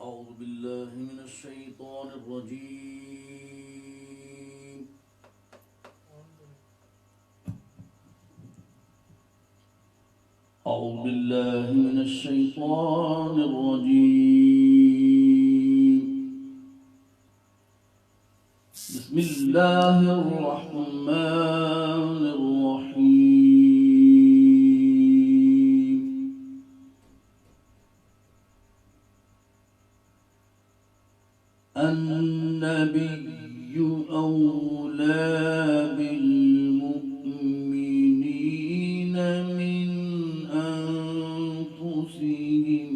أعوذ بالله من الشيطان الرجيم. أعوذ بالله من الشيطان الرجيم. بسم الله الرحمن الرحيم. النبي أولى بالمؤمنين من أنفسهم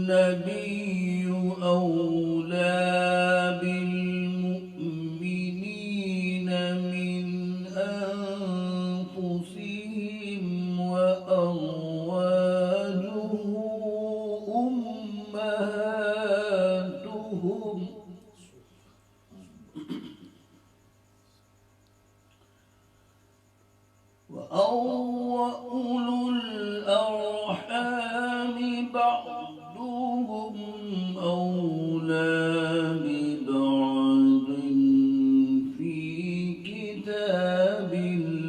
النبي أولى بالمؤمنين من أنفسهم وأزواجه أمهاتهم وأولو الأرحام بعضهم أولى ببعض في كتاب الله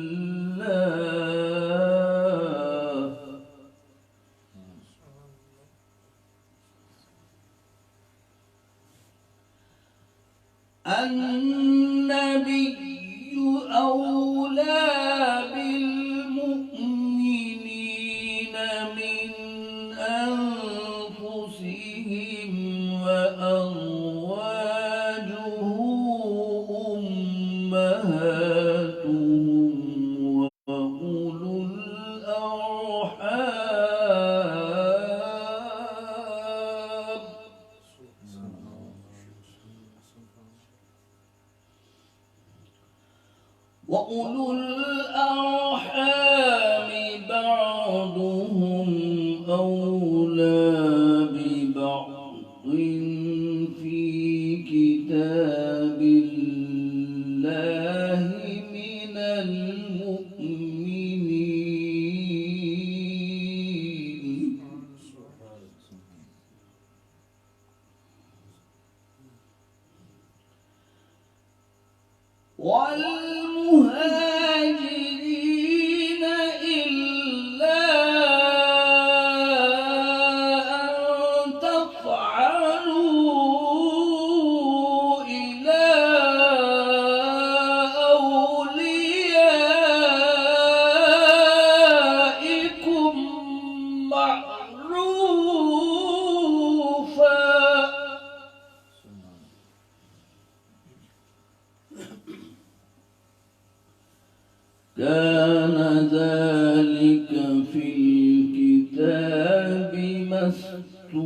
النبي أولى بالمؤمنين من أنفسهم وأزواجه أمهاتهم وأولو الأرحام وأولو الأرحام بعضهم أولى ببعض في كتاب الله من المؤمنين والمهاجرين إلا أن تفعلوا إلى أوليائكم معروفا كان ذلك في الكتاب مسطورا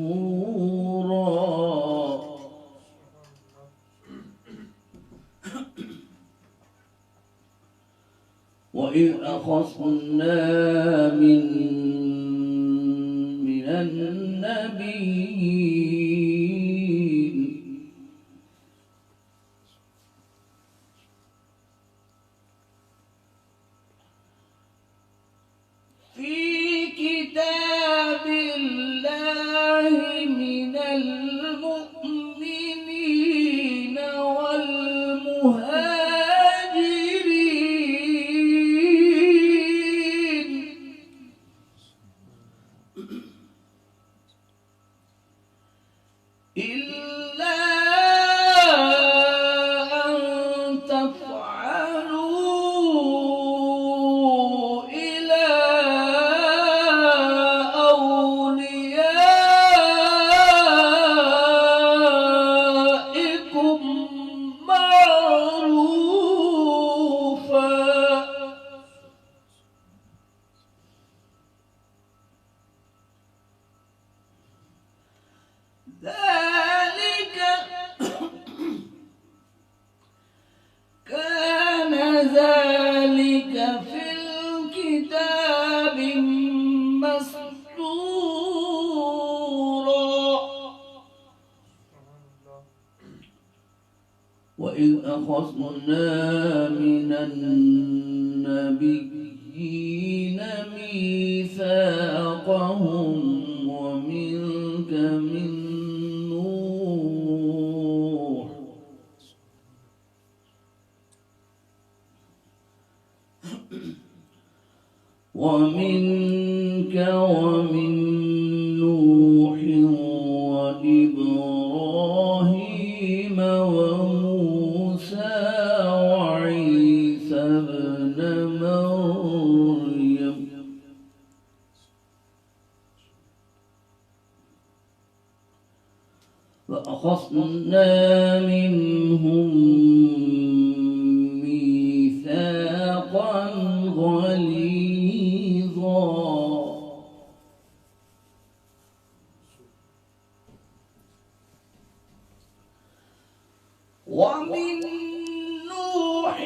وإذ أخذنا من النبيين في كتاب الله من المؤمنين والمهاجرين إلا أن تفعلوا إلى أوليائكم معروفا ذلك كان ذلك في الكتاب مسطورا وإذ أخذنا من النبيين ومنك ومن نوح وإبراهيم وموسى وعيسى ابن مريم فأخذنا منهم ميثاقا غليظا ومن نوح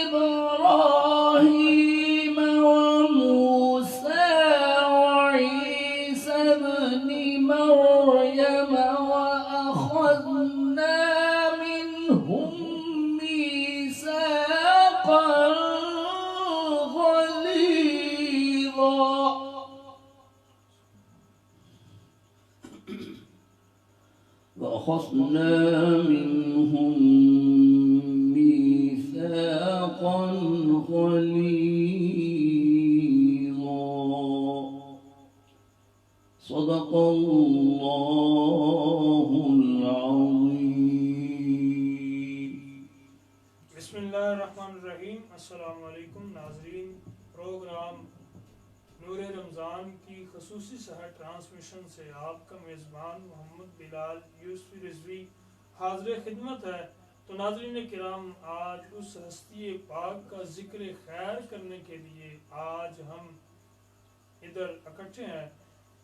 وإبراهيم وموسى وعيسى ابن مريم وأخذنا منهم ميثاقا غليظا وأخذنا منهم ميثاقا غليظا صدق الله العظيم. بسم اللہ الرحمن الرحیم. السلام علیکم ناظرین. پروگرام نور رمضان کی خصوصی سحر ٹرانسمیشن سے آپ کا میزبان محمد بلال یوسفی رضوی حاضر خدمت ہے. تو ناظرین کرام، آج اس ہستی پاک کا ذکر خیر کرنے کے لیے آج ہم ادھر اکٹھے ہیں.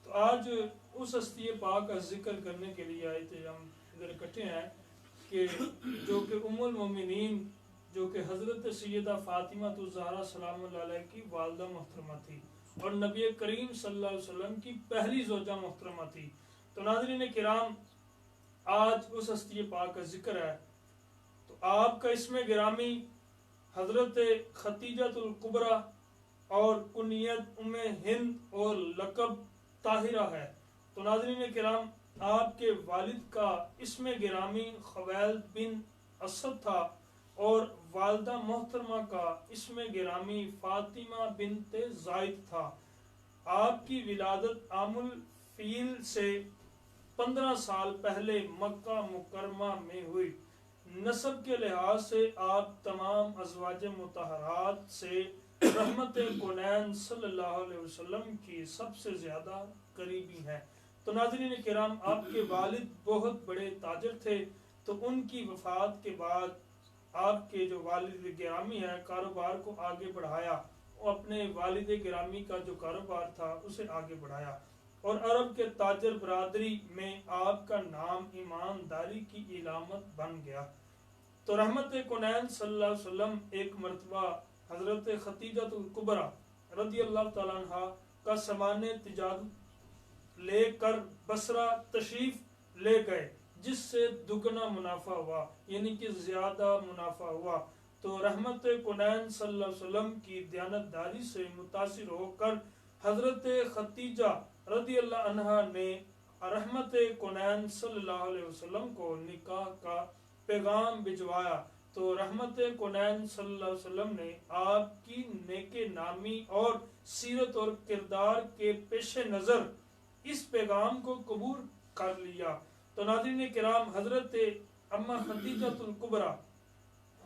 تو آج اس ہستی پاک کا ذکر کرنے کے لیے آئے تھے، ہم ادھر اکٹھے ہیں کہ جو کہ ام المومنین، جو کہ حضرت سیدہ فاطمہ الزہرا سلام اللہ علیہ کی والدہ محترمہ تھی اور نبی کریم صلی اللہ علیہ وسلم کی پہلی زوجہ محترمہ تھی. تو ناظرین کرام، آج اس ہستی پاک کا ذکر ہے. تو آپ کا اسم گرامی حضرت ختیجہ الکبریٰ اور کنیت ام ہند اور لقب طاہرہ ہے. تو ناظرین کرام، آپ کے والد کا اسم گرامی خویلد بن اسد تھا اور والدہ محترمہ کا اسم گرامی فاطمہ بنت زائد تھا. آپ کی ولادت عام الفیل سے 15 سال پہلے مکہ مکرمہ میں ہوئی. نسب کے لحاظ سے آپ تمام ازواج مطہرات سے رحمت کونین صلی اللہ علیہ وسلم کی سب سے زیادہ قریبی ہیں. تو ناظرین کرام، آپ کے والد بہت بڑے تاجر تھے. تو ان کی وفات کے بعد آپ کے جو والد گرامی ہیں کاروبار کو آگے بڑھایا، اور اپنے والد گرامی کا جو کاروبار تھا اسے آگے بڑھایا، اور عرب کے تاجر برادری میں آپ کا نام ایمانداری کی علامت بن گیا. تو رحمت کونین صلی اللہ علیہ وسلم ایک مرتبہ حضرت ختیجہ الکبریٰ رضی اللہ تعالیٰ عنہ کا سامان تجارت لے کر بصرہ تشریف لے گئے، جس سے دگنا منافع ہوا، یعنی کہ زیادہ منافع ہوا. تو رحمت کونین صلی اللہ علیہ وسلم کی دیانتداری سے متاثر ہو کر حضرت ختیجہ رضی اللہ عنہ نے رحمت کونین صلی اللہ علیہ وسلم کو نکاح کا پیغام بھجوایا. تو رحمت کونین صلی اللہ علیہ وسلم نے آپ کی نیک نامی اور سیرت اور کردار کے پیش نظر اس پیغام کو قبول کر لیا. تو ناظرین کرام، حضرت اما ختیجہ الکبریٰ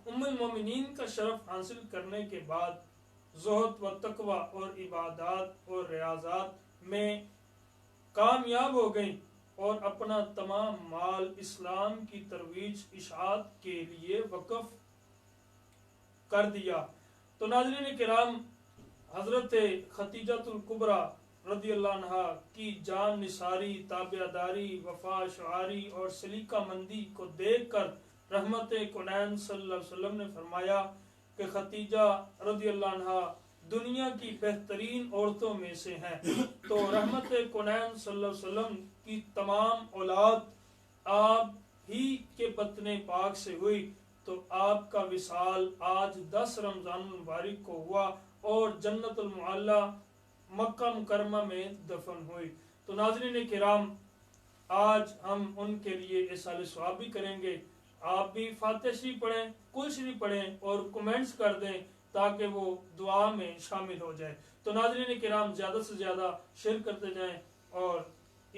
ام المومنین کا شرف حاصل کرنے کے بعد زہد و تقوی اور عبادات اور ریاضات میں کامیاب ہو گئیں اور اپنا تمام مال اسلام کی ترویج اشاعت کے لیے وقف کر دیا. تو ناظرین کرام، حضرت ختیجہ الکبریٰ رضی اللہ عنہ کی جان نثاری، تابعداری، وفا شعاری اور سلیقہ مندی کو دیکھ کر رحمت کونین صلی اللہ علیہ وسلم نے فرمایا کہ ختیجہ رضی اللہ عنہ دنیا کی بہترین عورتوں میں سے ہیں. تو رحمت کونین صلی اللہ علیہ وسلم کی تمام اولاد آپ ہی کے بطن پاک سے ہوئی. تو آپ کا وصال آج 10 رمضان المبارک کو ہوا اور جنت المعلی مکہ مکرمہ میں دفن ہوئی. تو ناظرین کرام، آج ہم ان کے لیے احسان ثواب بھی کریں گے. آپ بھی فاتحہ شریف پڑھیں، کل شریف پڑھیں اور کمنٹس کر دیں تاکہ وہ دعا میں شامل ہو جائے۔ تو ناظرین کرام زیادہ سے زیادہ شیئر کرتے جائیں اور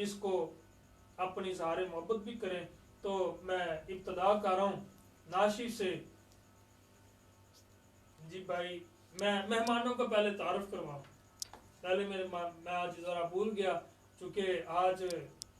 اس کو اپنی اظہار محبت بھی کریں۔ تو میں ابتدا کر رہا ہوں ناشی سے۔ جی بھائی میں مہمانوں کا پہلے تعارف کرواؤں۔ پہلے میں آج ذرا بھول گیا، چونکہ آج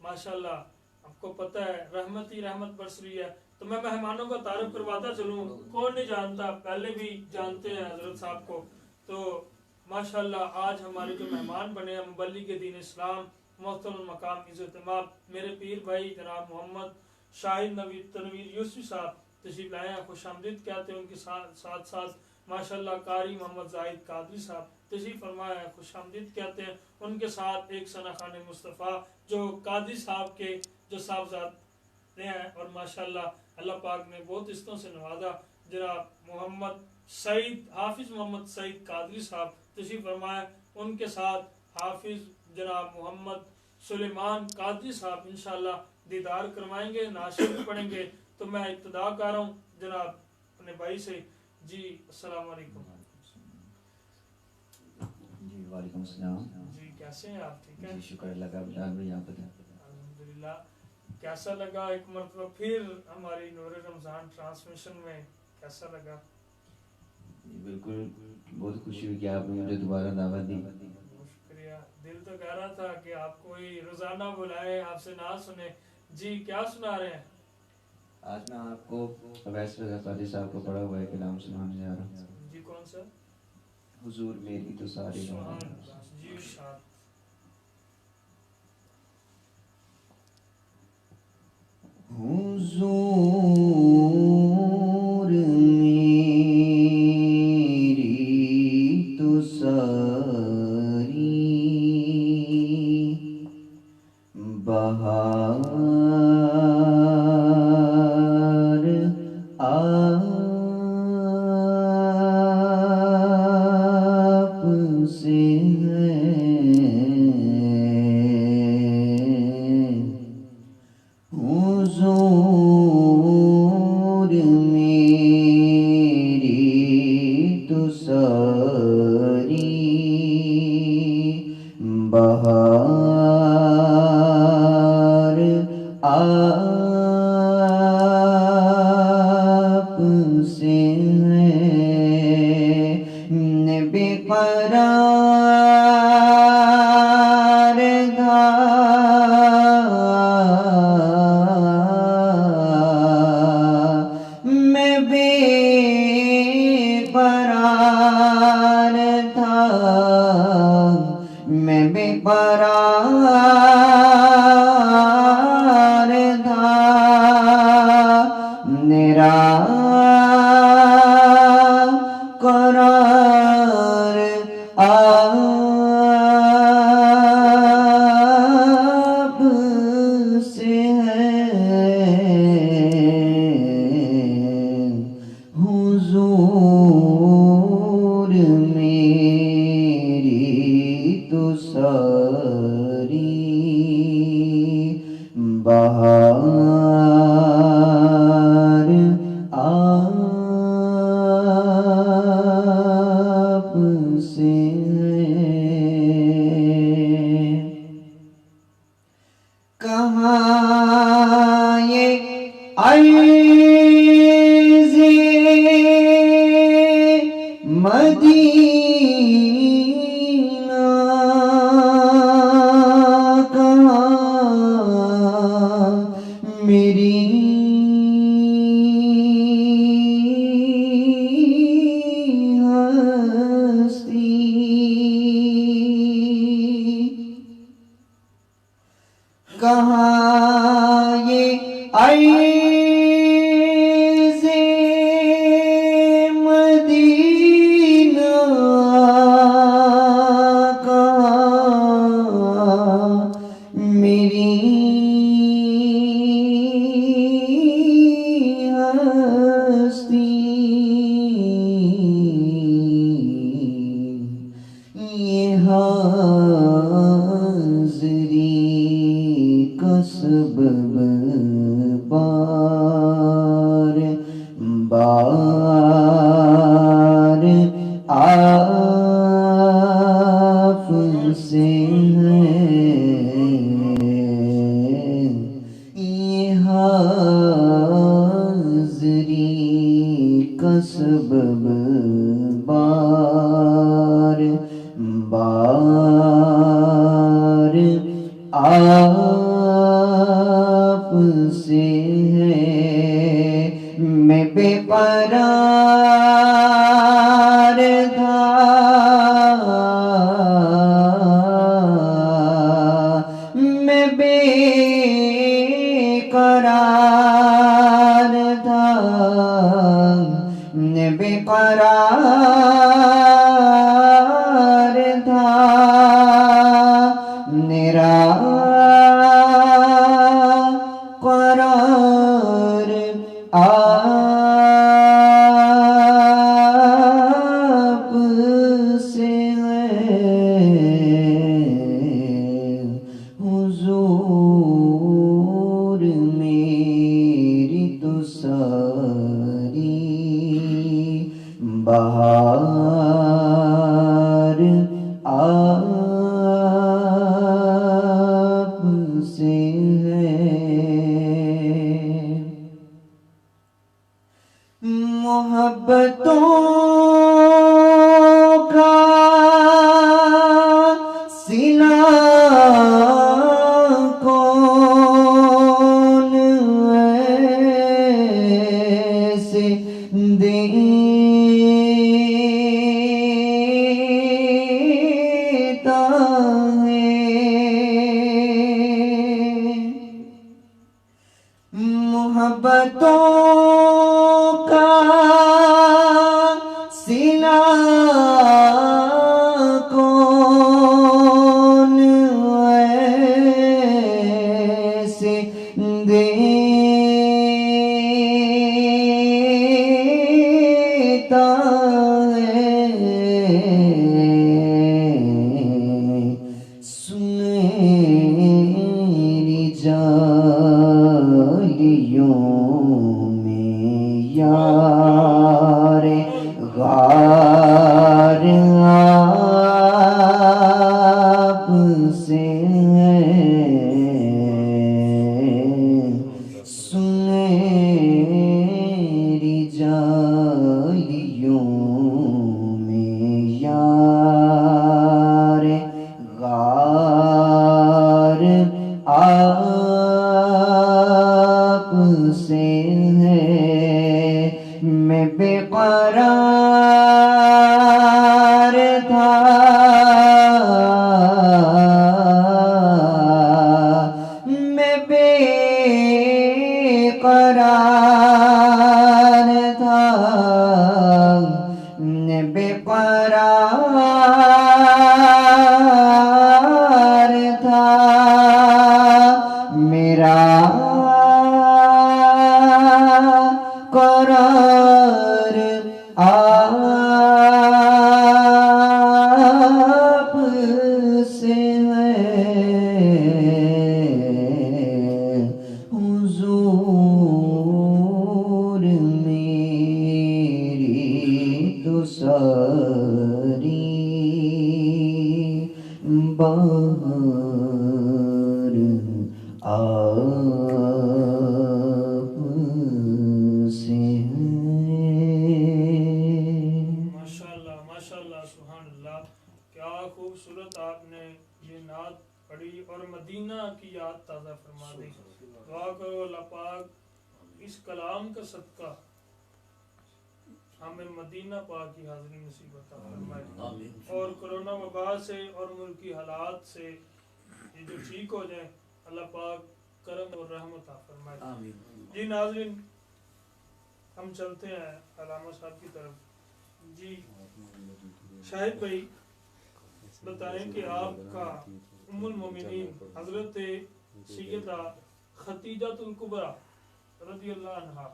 ماشاءاللہ آپ کو پتہ ہے رحمت ہی رحمت برس رہی ہے، تو میں مہمانوں کا تعارف کرواتا چلوں۔ کون نہیں جانتا، پہلے بھی جانتے ہیں حضرت صاحب کو۔ تو ماشاءاللہ آج ہمارے جو مہمان بنے ہیں مبلغ دین اسلام محترم مقام عزت مآب میرے پیر بھائی جناب محمد شاہد تنویر یوسفی صاحب تشریف لائے ہیں، خوش آمدید کہتے ہیں۔ ان کے ساتھ ساتھ ماشاءاللہ قاری محمد زاہد قادری صاحب تشریف فرمایا ہے، خوش آمدید کہتے ہیں۔ ان کے ساتھ ایک ثنا خان مصطفیٰ جو قادری صاحب کے جو صاحبزادے ہیں، اور ماشاءاللہ اللہ پاک نے بہت عزتوں سے نوازا، جناب محمد سعید حافظ محمد سعید قادری صاحب تشریف فرمایا۔ ان کے ساتھ حافظ جناب محمد سلیمان قادری صاحب انشاءاللہ دیدار کروائیں گے، ناشید پڑھیں گے۔ تو میں ابتدا کر رہا ہوں جناب اپنے بھائی سے۔ جی السلام علیکم۔ جی وعلیکم السلام۔ جی کیسے ہیں آپ؟ ٹھیک ہیں؟ جی شکر اللہ کا، بلال بھائی آپ بتائیں۔ الحمدللہ۔ کیسا لگا ایک مرتبہ پھر ہماری نور رمضان ٹرانسمیشن میں، کیسا لگا؟ جی بالکل بہت خوشی ہوئی کہ آپ نے مجھے دوبارہ دعوت دی۔ بہت شکریہ۔ دل تو کہہ رہا تھا کہ آپ کوئی روزانہ بلائے، آپ سے نہ سنے۔ جی کیا سنا رہے ہیں؟ آج میں آپ کو اویس رضا قادری صاحب کو پڑھا ہوا ہے کلام سنانے جا رہا ہوں۔ جی کون سا؟ حضور میری تو ساری سبحان اللہ۔ جی ارشاد۔ حضور میری تو ساری بہار آپ سے حضور میری تو ساری بہار آپ سے ہے، بے قرار تھا میں، بے قرار تھا میں، بے قرار تھا، میرا قرار آپ سے ہے، حضور میری تو ساری بہار آپ سے ہے۔ کہاں یہ عرض مدینہ، کہاں میری ہستی، کہاں یہ عرض مدینہ، تھا میں بے قرار تھا میں بے قرار تھا میرا قرار آپ سے ہے حضور میری تو ساری بہار آپ سے ہے محبتوں کا سینہ کون ایسے دیتا ہے محبتوں کا سینہ کون ایسے دیتا ہے سنہری جالیوں میں یار غار آپ سے سنہری جالیوں میں یار غار آپ سے ہے میں بے قرار تھا میں بے قرار تھا میں بے قرار تھا میرا قرار آپ سے ہے حضور میری تو ساری بہار آپ سے ماشاءاللہ سبحان اللہ، کیا خوبصورت آپ نے یہ نعت پڑھی اور مدینہ کی یاد تازہ فرما دی۔ دعا کرو اللہ پاک اس کلام کا صدقہ ہمیں مدینہ پاک کی حاضری نصیب عطا فرمائے، اور کرونا وبا سے اور ملکی حالات سے یہ جو ٹھیک ہو جائیں، اللہ پاک کرم اور رحمت عطا فرمائے۔ جی ناظرین، ہم چلتے ہیں علامہ صاحب کی طرف۔ جی شاہد بھائی بتائیں کہ آپ کا ام المومنین حضرت سیدہ خدیجہ الکبریٰ رضی اللہ عنہا،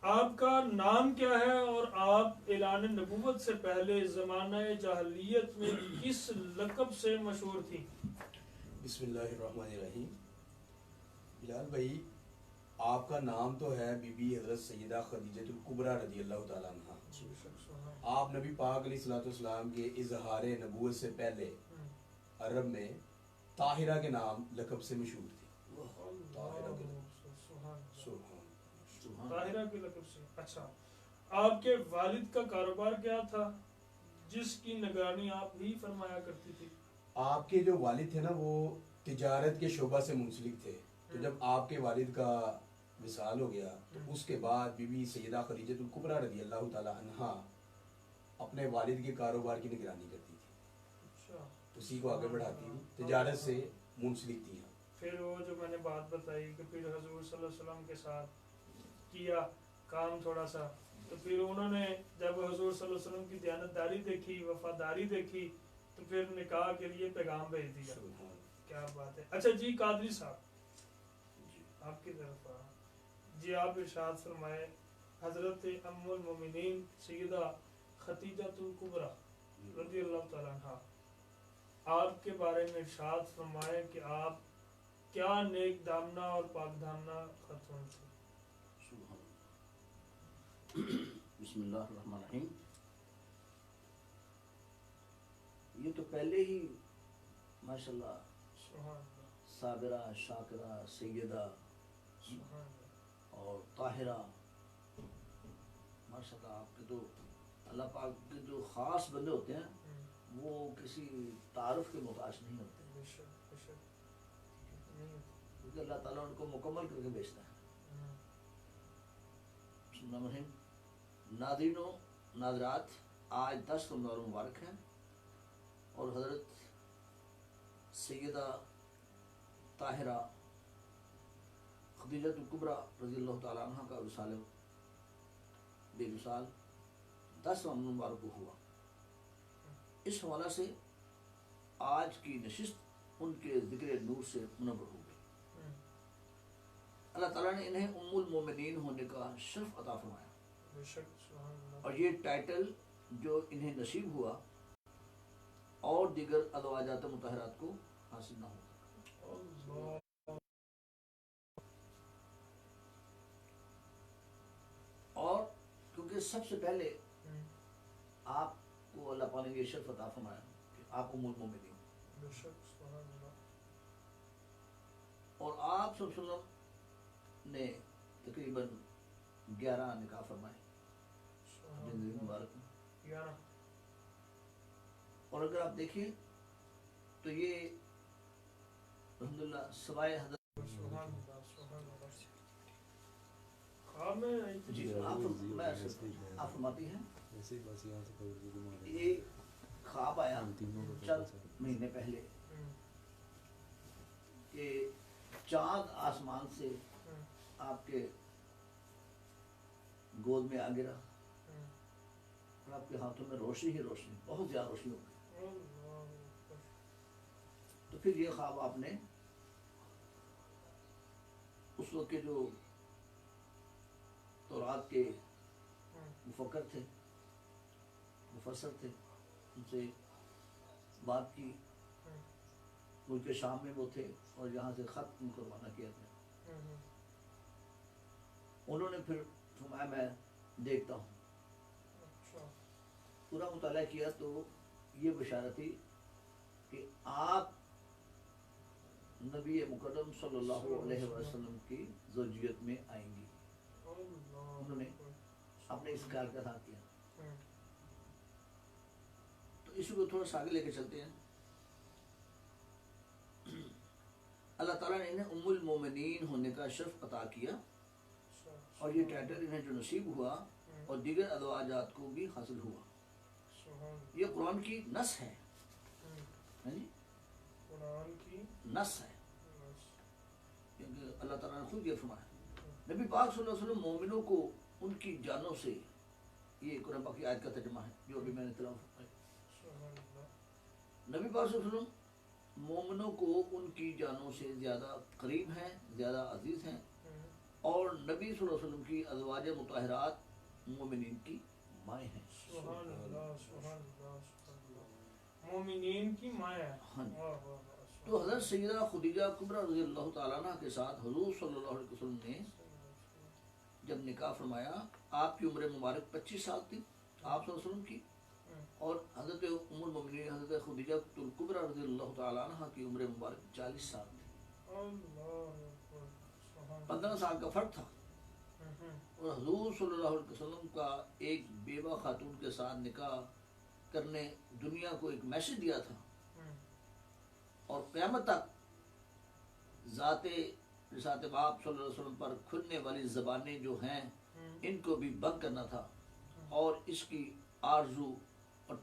آپ کا نام کیا ہے اور آپ اعلان نبوت سے پہلے زمانہ جاہلیت میں کس لقب سے مشہور تھی؟ بسم اللہ الرحمن الرحیم۔ بلال بھائی، آپ کا نام تو ہے بی بی حضرت سیدہ خدیجہ الکبریٰ رضی اللہ تعالیٰ عنہ۔ آپ نبی پاک علیہ الصلوۃ والسلام کے اظہار نبوت سے پہلے عرب میں طاہرہ کے نام لقب سے مشہور تھی۔ طاہرہ کے لقب سے۔ اچھا، آپ کے والد کا کاروبار کیا تھا جس کی نگرانی آپ ہی فرمایا کرتی تھی؟ آپ کے جو والد تھے نا وہ تجارت کے شعبہ سے منسلک تھے، تو جب آپ کے والد کا وصال ہو گیا تو اس کے بعد بی بی سیدہ خدیجہ الکبریٰ رضی اللہ تعالی عنہا اپنے والد کے کاروبار کی نگرانی کرتی تھی، اچھا، اسی کو آگے بڑھاتی تھی، تجارت سے منسلک تھی. پھر وہ جو میں نے بات بتائی کہ پھر حضور صلی اللہ علیہ وسلم کے ساتھ کیا کام تھوڑا سا، تو پھر انہوں نے جب حضور صلی اللہ علیہ وسلم کی دیانتداری دیکھی، وفاداری دیکھی، تو پھر نکاح کے لیے پیغام بھیج دیا. کیا بات ہے. اچھا جی قادری صاحب آپ کی طرف جی آپ ارشاد فرمائے حضرت ام المومنین سیدہ خدیجہ الکبریٰ رضی اللہ تعالیٰ عنہ آپ کے بارے میں ارشاد فرمائے کہ آپ کیا نیک دامنا اور پاک دامنا خاتون تھی. سبحان اللہ. بسم اللہ الرحمن الرحیم. یہ تو پہلے ہی ماشاءاللہ سبحان اللہ، صابرہ، شاکرہ، سیدہ سبحان اللہ. اور طاہرہ، ماشاءاللہ آپ کے تو اللہ پاک کے جو خاص بندے ہوتے ہیں وہ کسی تعارف کے محتاج نہیں ہوتے، بے شک بے شک نہیں. کیونکہ اللہ تعالیٰ ان کو مکمل کر کے بھیجتا ہے. بسم اللہ الرحمن الرحیم. ناظرین و ناظرات، آج 10 رمضان مبارک ہے اور حضرت سیدہ طاہرہ خدیجہ الکبریٰ رضی اللہ تعالیٰ عنہ کا وصال بے مثال 10 رمضان مبارک کو ہوا. اس حوالہ سے آج کی نشست ان کے ذکر نور سے منور ہو گئی. اللہ تعالیٰ نے انہیں ام المومنین ہونے کا شرف عطا فرمایا، بے شک سبحان اللہ. اور یہ ٹائٹل جو انہیں نصیب ہوا اور دیگر ازواجات مطہرات کو حاصل نہ ہو. اللہ. اور کیونکہ سب سے پہلے آپ کو اللہ پاک نے یہ شرف عطا فرمایا کہ آپ ام المومنین، بے شک سبحان اللہ. اور آپ صلی اللہ علیہ وسلم نے تقریباً 11 نکاح فرمائے اپنی زندگی مبارک میں. 11. اور اگر آپ دیکھیں تو یہ الحمدللہ سوائے حضرت سبحان اللہ سبحان اللہ. خواب میں آئی تھی. جی آپ فرماتی ہیں یہ خواب آیا چند مہینے پہلے کہ چاند آسمان سے آپ کے گود میں آ گرا اور آپ کے ہاتھوں میں روشنی ہی روشنی، بہت زیادہ روشنی ہو گئی. تو پھر یہ خواب آپ نے اس وقت کے جو تورات کے مفکر تھے، مفسر تھے، ان سے بات کی. ملک شام میں وہ تھے اور یہاں سے خط ان کو روانہ کیا تھا. انہوں نے پھر فرمایا میں دیکھتا ہوں. پورا مطالعہ کیا تو یہ بشارت تھی کہ آپ نبی مکرم صلی اللہ علیہ وسلم کی زوجیت میں آئیں گی. انہوں نے اپنے اس خیال کا اظہار کیا. تو اسی کو تھوڑا سا آگے لے کے چلتے ہیں. اللہ تعالیٰ نے انہیں ام المومنین ہونے کا شرف عطا کیا اور یہ ٹائٹل انہیں جو نصیب ہوا اور دیگر ازواجات کو بھی حاصل ہوا. یہ قرآن کی نص ہے، قرآن کی نص ہے، کیونکہ اللہ تعالیٰ نے خود یہ فرمایا. نبی پاک صلی اللہ علیہ وسلم مومنوں کو ان کی جانوں سے، یہ قرآن پاک کی آیت کا ترجمہ ہے جو ابھی میں نے تلاوت فرمایا. نبی پاک صلی اللہ علیہ وسلم مومنوں کو ان کی جانوں سے زیادہ قریب ہیں، زیادہ عزیز ہیں، اور نبی صلی اللہ علیہ وسلم کی ازواج مطہرات مومنین کی مائیں ہیں. سبحان اللہ سبحان اللہ سبحان اللہ. مومنین کی مائیں ہیں. ہاں. تو حضرت سیدہ خدیجہ کبریٰ رضی اللہ تعالیٰ عنہ کے ساتھ حضور صلی اللہ علیہ وسلم نے جب نکاح فرمایا، آپ کی عمر مبارک 25 سال تھی آپ صلی اللہ علیہ وسلم کی، اور حضرت ام المومنین حضرت خدیجہ الکبریٰ رضی اللہ تعالیٰ عنہ کی عمر مبارک 40 سال تھی. 15 سال کا فرق تھا. اور حضور صلی اللہ علیہ وسلم کا ایک بیوہ خاتون کے ساتھ نکاح کرنے دنیا کو ایک میسج دیا تھا، اور قیامت تک ذات رسالت باپ صلی اللہ علیہ وسلم پر کھلنے والی زبانیں جو ہیں ان کو بھی بند کرنا تھا، اور اس کی آرزو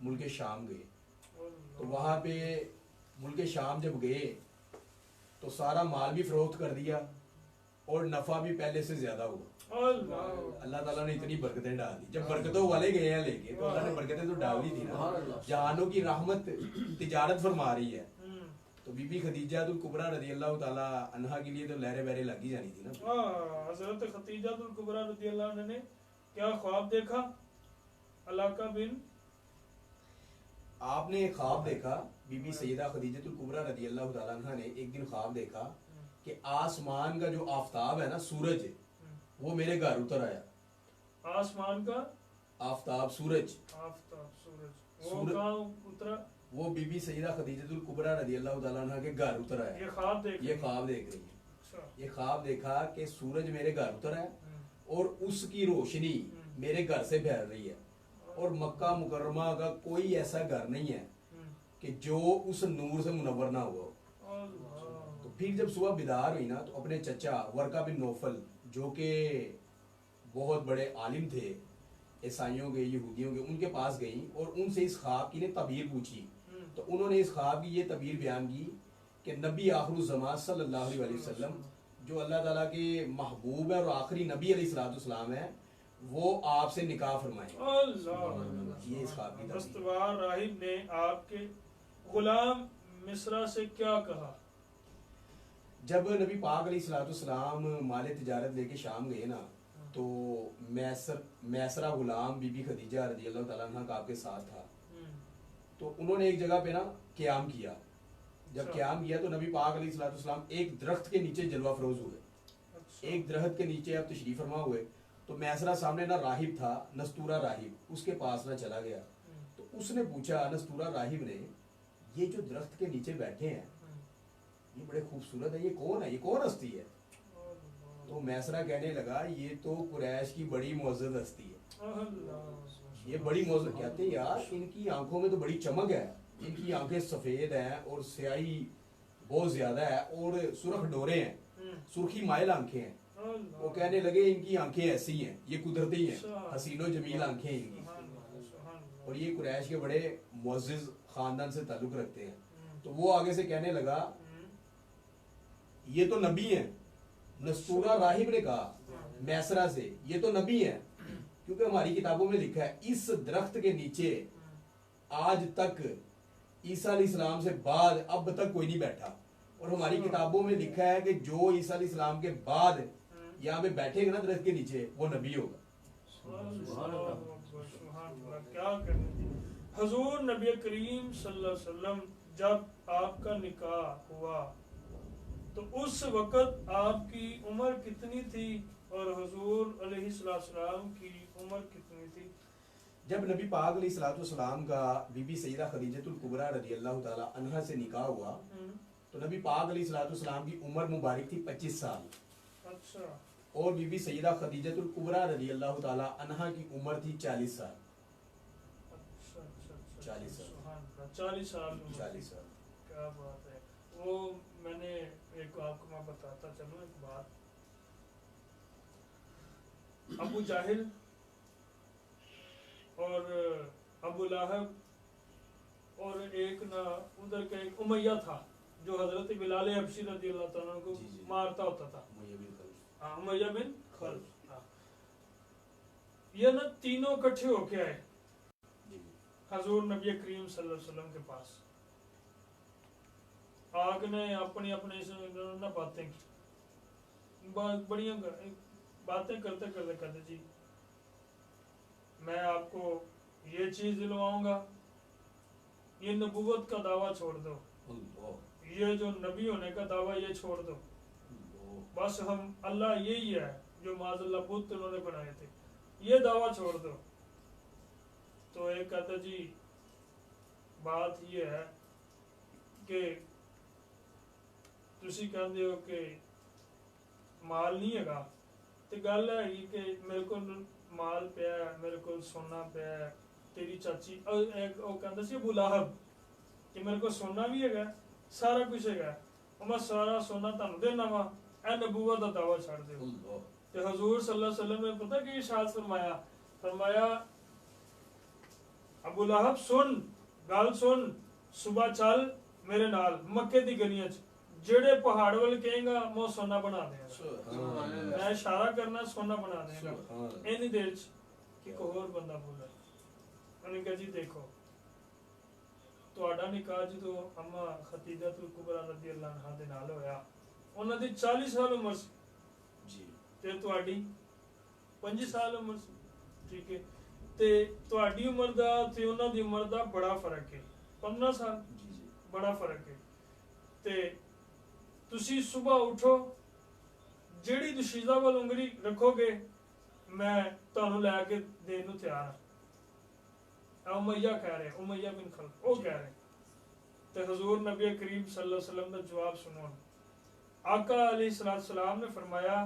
ملک شام گئے. تو وہاں پہ ملک شام جب گئے تو سارا مال بھی فروخت کر دیا اور نفع بھی پہلے سے زیادہ ہوا. اللہ تعالیٰ نے اتنی برکتیں ڈال دی. جب برکتوں والے گئے ہیں لے کے تو اللہ نے برکتیں تو ڈال دی تھی نا. جہانوں کی رحمت تجارت فرما رہی ہے. تو بی بی خدیجہ الکبریٰ رضی اللہ تعالیٰ عنہا کے لیے تو لہریں بہریں لگی جانی تھی نا. حضرت خدیجہ الکبریٰ رضی اللہ عنہ نے کیا خواب دیکھا؟ علاقہ بن آپ نے ایک خواب دیکھا. بی بی سیدہ خدیجہ الکبریٰ رضی اللہ تعالیٰ عنہ نے ایک دن خواب دیکھا کہ آسمان کا جو آفتاب ہے نا، سورج، وہ میرے گھر اتر آیا. آسمان کا آفتاب، سورج، آفتاب، سورج، وہ کہاں اترا؟ وہ بی بی سیدہ خدیجہ الکبریٰ رضی اللہ تعالیٰ عنہ کے گھر اتر آیا. یہ خواب دیکھ یہ خواب دیکھ رہی ہے. یہ خواب دیکھا کہ سورج میرے گھر اتر ہے اور اس کی روشنی میرے گھر سے پھیل رہی ہے، اور مکہ مکرمہ کا کوئی ایسا گھر نہیں ہے کہ جو اس نور سے منور نہ ہوا ہو. تو پھر جب صبح بیدار ہوئی نا تو اپنے چچا ورقہ بن نوفل جو کہ بہت بڑے عالم تھے عیسائیوں کے، یہودیوں کے، ان کے پاس گئیں اور ان سے اس خواب کی نے تعبیر پوچھی. تو انہوں نے اس خواب کی یہ تعبیر بیان کی کہ نبی آخر الزمان صلی اللہ علیہ وسلم جو اللہ تعالیٰ کے محبوب ہے اور آخری نبی علیہ السلام ہے، وہ آپ سے نکاح فرمائیں. یہ اس خواب کی تعبیر. دستوار راہب نے آپ کے غلام مصرع سے کیا کہا؟ جب نبی پاک علیہ السلام مال تجارت لے کے شام گئے نا تو میسرہ غلام بی بی خدیجہ رضی اللہ تعالیٰ عنہ کا آپ کے ساتھ تھا. تو انہوں نے ایک جگہ پہ نا قیام کیا. جب قیام کیا تو نبی پاک علیہ السلام ایک درخت کے نیچے جلوہ فروز ہوئے. ایک درخت کے نیچے اب تشریف فرما ہوئے تو میسرہ سامنے نہ راہب تھا، نستورہ راہب، اس کے پاس نہ چلا گیا. تو اس نے پوچھا، نستورہ راہب نے، یہ جو درخت کے نیچے بیٹھے ہیں یہ بڑے خوبصورت ہے، یہ کون ہے، یہ کون ہستی ہے؟ تو میسرہ کہنے لگا یہ تو قریش کی بڑی معزز ہستی ہے. یہ بڑی معزز کہتے ہیں یار ان کی آنکھوں میں تو بڑی چمک ہے، ان کی آنکھیں سفید ہیں اور سیاہی بہت زیادہ ہے اور سرخ ڈورے ہیں، سرخی مائل آنکھیں ہیں. وہ کہنے لگے ان کی آنکھیں ایسی ہیں، یہ قدرتی ہیں، حسین و جمیل آنکھیں ان کی، اور یہ قریش کے بڑے معزز خاندان سے تعلق رکھتے ہیں. تو وہ آگے سے کہنے لگا یہ تو نبی ہیں. نستورہ راہب نے کہا میسرہ سے یہ تو نبی ہیں، کیونکہ ہماری کتابوں میں لکھا ہے اس درخت کے نیچے آج تک عیسیٰ علیہ السلام سے بعد اب تک کوئی نہیں بیٹھا، اور ہماری کتابوں میں لکھا ہے کہ جو عیسیٰ علیہ السلام کے بعد یہاں پہ بیٹھے گا نا درخت کے نیچے وہ نبی ہوگا. کیا کریں. حضور نبی کریم صلی اللہ علیہ وسلم جب آپ کا نکاح ہوا تو اس وقت آپ کی عمر کتنی تھی اور حضور علیہ السلام کی عمر کتنی تھی؟ جب نبی پاک علیہ السلام کا بی بی سیدہ خدیجہ الکبریٰ رضی اللہ تعالی عنہا سے نکاح ہوا تو نبی پاک علیہ السلام کی عمر مبارک تھی 25 سال. اچھا. اور بی بی سیدہ خدیجہ الکبریٰ رضی اللہ تعالی عنہا کی عمر تھی 40 سال. 40 سال. 40 سال. 40 سال. کیا بات ہے. وہ میں نے ایک آپ کو میں بتاتا چلوں ایک بات. ابو جاہل اور ابو لہب اور ایک نہ ادھر کا ایک امیہ تھا جو حضرت بلال حبشی رضی اللہ تعالیٰ عنہ کو مارتا ہوتا تھا. امیہ بن خلف. یہ نا تینوں اکٹھے ہو کے آئے حضور نبی کریم صلی اللہ علیہ وسلم کے پاس. آگ نے اپنی اپنے سے باتیں کی، بڑی باتیں کرتے کرتے کہتے جی میں آپ کو یہ چیز دلواؤں گا، یہ نبوت کا دعویٰ چھوڑ دو، یہ جو نبی ہونے کا دعویٰ یہ چھوڑ دو، بس ہم اللہ یہی ہے جو معاذ اللہ بت انہوں نے بنائے تھے، یہ دعویٰ چھوڑ دو. تو ایک کہتا جی بات یہ ہے کہ تسی کہندے ہو کہ مال نہیں ہے گا، تو گل ہے کہ میرے کو مال پیا ہے، میرے کو سونا پیا ہے، تیری چاچی وہ کہندا سی ابو لہب کہ میرے کو سونا بھی ہے گا، سارا کچھ ہے گا، میں سارا سونا تانوں دینا وا، اے نبوت دا دعویٰ چھڑ دیو. تو حضور صلی اللہ علیہ وسلم نے پتہ کہ ارشاد فرمایا ابو لہب سن گل سن صبح چل میرے نال مکے دی گلیاں چ جڑے پہاڑ ول کہیں گا میں سونا بنا دیا میں اشارہ کرنا سونا بنا دیا اینی دیر چ کہ کوئی اور بندہ بولا انہوں نے کہا جی دیکھو تہاڈا نکاح جدو اما خدیجہ الکبریٰ رضی اللہ عنہا دے نال ہویا انہاں دی 40 سال عمر سی جی تے تہاڈی 5 سال عمر سی ٹھیک ہے تے تہاڈی عمر دا تے انہاں دی عمر دا بڑا فرق ہے 15 سال جی جی بڑا فرق ہے تے تسی صبح اٹھو جیڑی دشیزہ وال انگلی رکھو گے میں تانوں لے کے دین نوں تیار ہاں امیہ کہہ رہے امیہ بن خلف وہ کہہ رہے تے حضور نبی کریم صلی اللہ علیہ وسلم دا جواب سنو آقا علیہ السلام نے فرمایا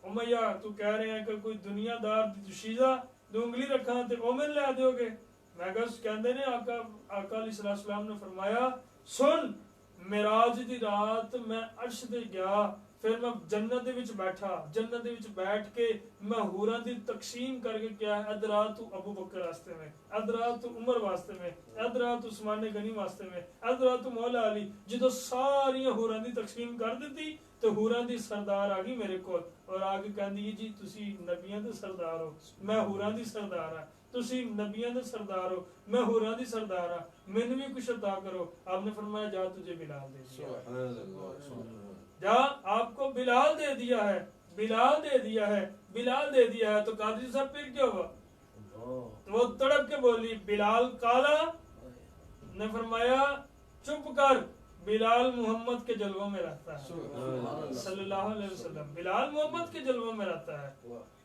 امیہ تو کہہ رہے ہیں کہ کوئی دنیا دار دی دشیزہ دو انگلی رکھاں تے اومن لے دیو گے میں کہا کہندے نے آقا علیہ السلام نے فرمایا سن معراج دی رات میں عرش تے گیا پھر میں جنت دے وچ بیٹھا جنت دے وچ بیٹھ کے میں حوراں دی تقسیم کر کے کیا ہے ادرا تو ابو بکر واسطے میں ادرا تو عمر واسطے میں ادرا تو عثمان غنی واسطے میں ادرا تو مولا علی جدو ساری حوراں دی تقسیم کر دیتی تو حوراں دی سردار آ گئی میرے کول اور آ کے کہندی جی تسی نبیاں دے سردار ہو میں حوراں دی سردار ہاں تسی نبیاں دے سردار ہو میں حوراں دی سردار ہاں مینوں بھی کچھ عطا کرو آپ نے فرمایا جا تجھے بلال دے دیا جا آپ کو بلال دے دیا ہے بلال دے دیا ہے بلال دے دیا ہے تو قادری صاحب پھر کیا ہوا تو وہ تڑپ کے بولی بلال کالا نے فرمایا چپ کر بلال محمد کے جلووں میں رہتا ہے صلی اللہ علیہ وسلم بلال محمد کے جلووں میں رہتا ہے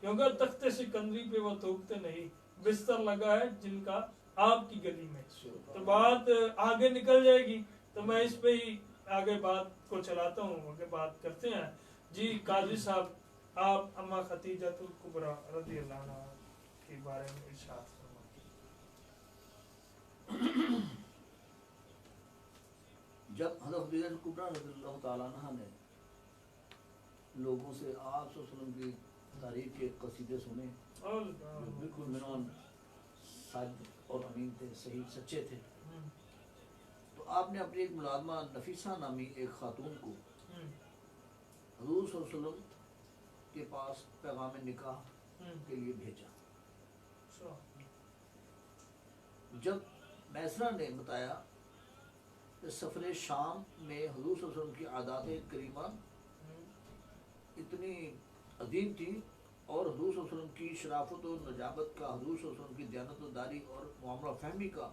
کیونکہ تخت سکندری پہ وہ تھوکتے نہیں بستر لگا ہے جن کا آپ کی گلی میں تو بات آگے نکل جائے گی تو میں اس پہ ہی آگے بات کو چلاتا ہوں آگے بات کرتے ہیں جی قاضی صاحب آپ اما خدیجہ الکبریٰ رضی اللہ عنہا کے بارے میں ارشاد فرمائیں جب حضرت خدیجہ الکبریٰ رضی اللہ تعالیٰ عنہ نے لوگوں سے آپ صلی اللہ علیہ وسلم کی تاریخ کے قصیدے سنے جو بالکل منون صادق اور امین تھے صحیح سچے تھے تو آپ نے اپنی ایک ملازمہ نفیسہ نامی ایک خاتون کو حضور صلی اللہ علیہ وسلم کے پاس پیغام نکاح کے لیے بھیجا جب میسرہ نے بتایا کہ سفر شام میں حضور صلی اللہ علیہ وسلم کی عادات کریمہ اتنی عظیم تھی اور حضور صلی اللہ علیہ وسلم کی شرافت و نجابت کا حضور صلی اللہ علیہ وسلم کی دیانت و داری اور معاملہ فہمی کا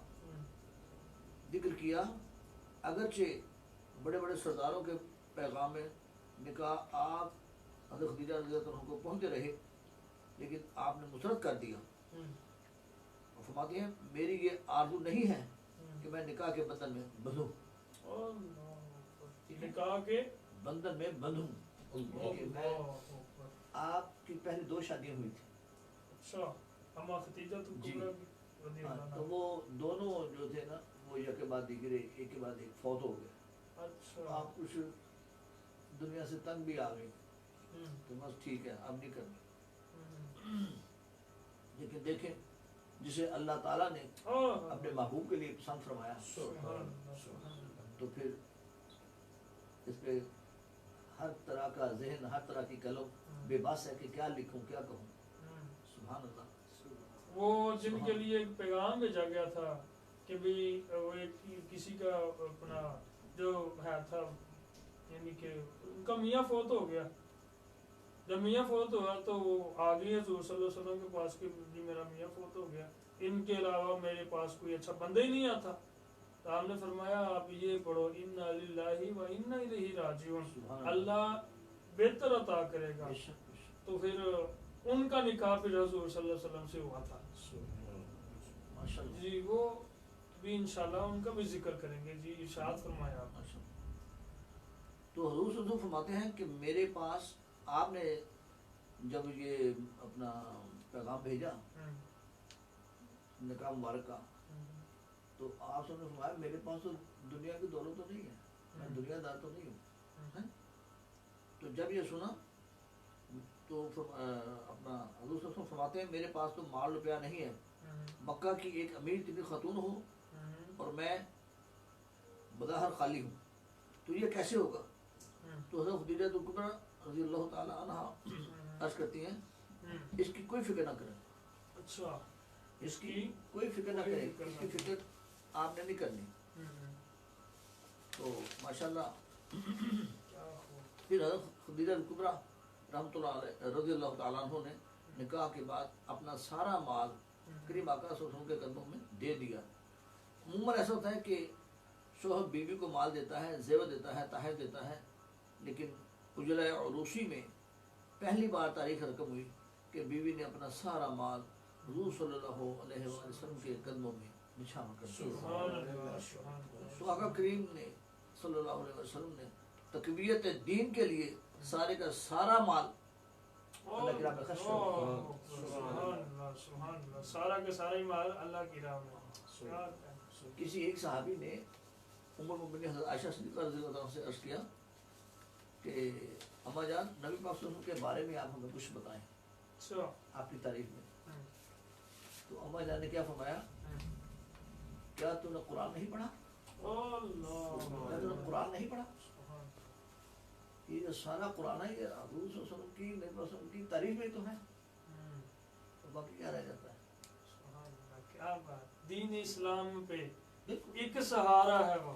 ذکر کیا اگرچہ بڑے بڑے سرداروں کے پیغام نکاح آپ حضرت خدیجہ رضی اللہ عنہ کو پہنچتے رہے لیکن آپ نے مسرت کر دیا اور فرماتے ہیں میری یہ آرزو نہیں ہے کہ میں نکاح کے بندھن میں بندھوں نکاح کے بندھن میں بندھوں میں آپ کی پہلی 2 شادیاں ہوئی تھی اچھا اما خدیجہ الکبریٰ رضی اللہ عنہا تو وہ دونوں جو تھے نا وہ یک کے بعد دیگرے ایک کے بعد ایک فوت ہو گئے اچھا آپ کچھ دنیا سے تنگ بھی آ گئے تو بس ٹھیک ہے اب نہیں کرنا لیکن دیکھیں جسے اللہ تعالیٰ نے اپنے محبوب کے لیے پسند فرمایا تو پھر اس پہ ہر طرح کا ذہن ہر طرح کی قلم بے بس ہے کہ کیا لکھوں کیا کہوں سبحان اللہ وہ جن کے لیے ایک پیغام بھیجا گیا تھا کہ بھی وہ کسی کا اپنا جو ہے تھا یعنی کہ ان کا میاں فوت ہو گیا جب میاں فوت ہوا تو وہ آگے حضور صلی اللہ علیہ وسلم کے پاس کہ جی میرا میاں فوت ہو گیا ان کے علاوہ میرے پاس کوئی اچھا بندہ ہی نہیں آتا تو آپ نے فرمایا آپ یہ پڑھو انا للہ و انا الیہ راجعون اللہ بہتر عطا کرے گا تو پھر ان کا نکاح پھر حضور صلی اللہ علیہ وسلم سے ہوا تھا جی وہ بھی انشاءاللہ ان کا بھی ذکر کریں گے جی ارشاد فرمایا آپ تو حضور صلی اللہ علیہ وسلم فرماتے ہیں کہ میرے پاس آپ نے جب یہ اپنا پیغام بھیجا نکاح مبارک کا تو آپ سب نے فرمایا میرے پاس تو دنیا کی دولت تو نہیں ہے میں دنیا دار تو نہیں ہوں تو جب یہ سنا تو اپنا حضور صلی اللہ علیہ وسلم فرماتے ہیں میرے پاس تو مال روپیہ نہیں ہے مکہ کی ایک امیر ترین خاتون ہوں اور میں بظاہر خالی ہوں، تو یہ کیسے ہوگا؟ تو حضرت خدیجہ کبریٰ رضی اللہ تعالی عنہ عرض کرتی ہیں اس کی کوئی فکر نہ کریں، اچھا اس کی کوئی فکر نہ کریں، اس کی فکر آپ نے نہیں کرنی۔ تو ماشاءاللہ پھر حضرت خدیجہ کبریٰ رحمۃ اللہ علیہ رضی اللہ تعالیٰ عنہ نے نکاح کے بعد اپنا سارا مال کریم آقا صلی اللہ علیہ وسلم کے قدموں میں دے دیا۔ عموماً ایسا ہوتا ہے کہ شوہر بیوی کو مال دیتا ہے، زیور دیتا ہے، تحائف دیتا ہے، لیکن اجلاء عروسی میں پہلی بار تاریخ رقم ہوئی کہ بیوی نے اپنا سارا مال حضور صلی اللہ علیہ وآلہ وسلم کے قدموں میں نشان کر دیا۔ تو آقا کریم نے صلی اللہ علیہ وسلم نے تقویت دین کے لیے سارے کا سارا مال اللہ کی راہ میں خرچ کر دیا۔ سارا کا سارا ہی مال اللہ کی راہ میں۔ کسی ایک صحابی نے ام المؤمنین حضرت عائشہ صدیقہ رضی اللہ عنہ سے عرض کیا کہ اما جان نبی پاک صلی اللہ علیہ وسلم کے بارے میں آپ ہمیں کچھ بتائیں آپ کی تعریف میں۔ تو اما جان نے کیا فرمایا، کیا تو نے قرآن نہیں پڑھا؟ کیا تو نے قرآن نہیں پڑھا؟ یہ جو سارا قرآن ہے یہ حضور صلی اللہ علیہ وسلم کی نبی صلی اللہ علیہ وسلم کی تعریف میں تو ہے، تو باقی کیا رہ جاتا ہے؟ کیا بات، دین اسلام پہ ایک سہارا ہے وہ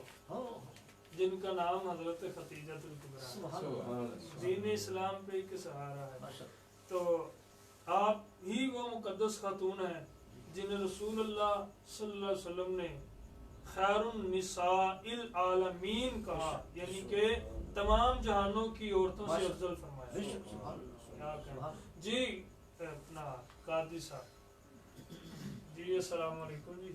جن کا نام حضرت خدیجہ کبریٰ، دین اسلام پہ ایک سہارا ہے۔ تو آپ ہی وہ مقدس خاتون ہیں جنہیں رسول اللہ صلی اللہ علیہ وسلم نے خیر النساء العالمین کہا، یعنی کہ تمام جہانوں کی عورتوں سے افضل فرمایا۔ جی اپنا قاضی صاحب جی السلام علیکم۔ جی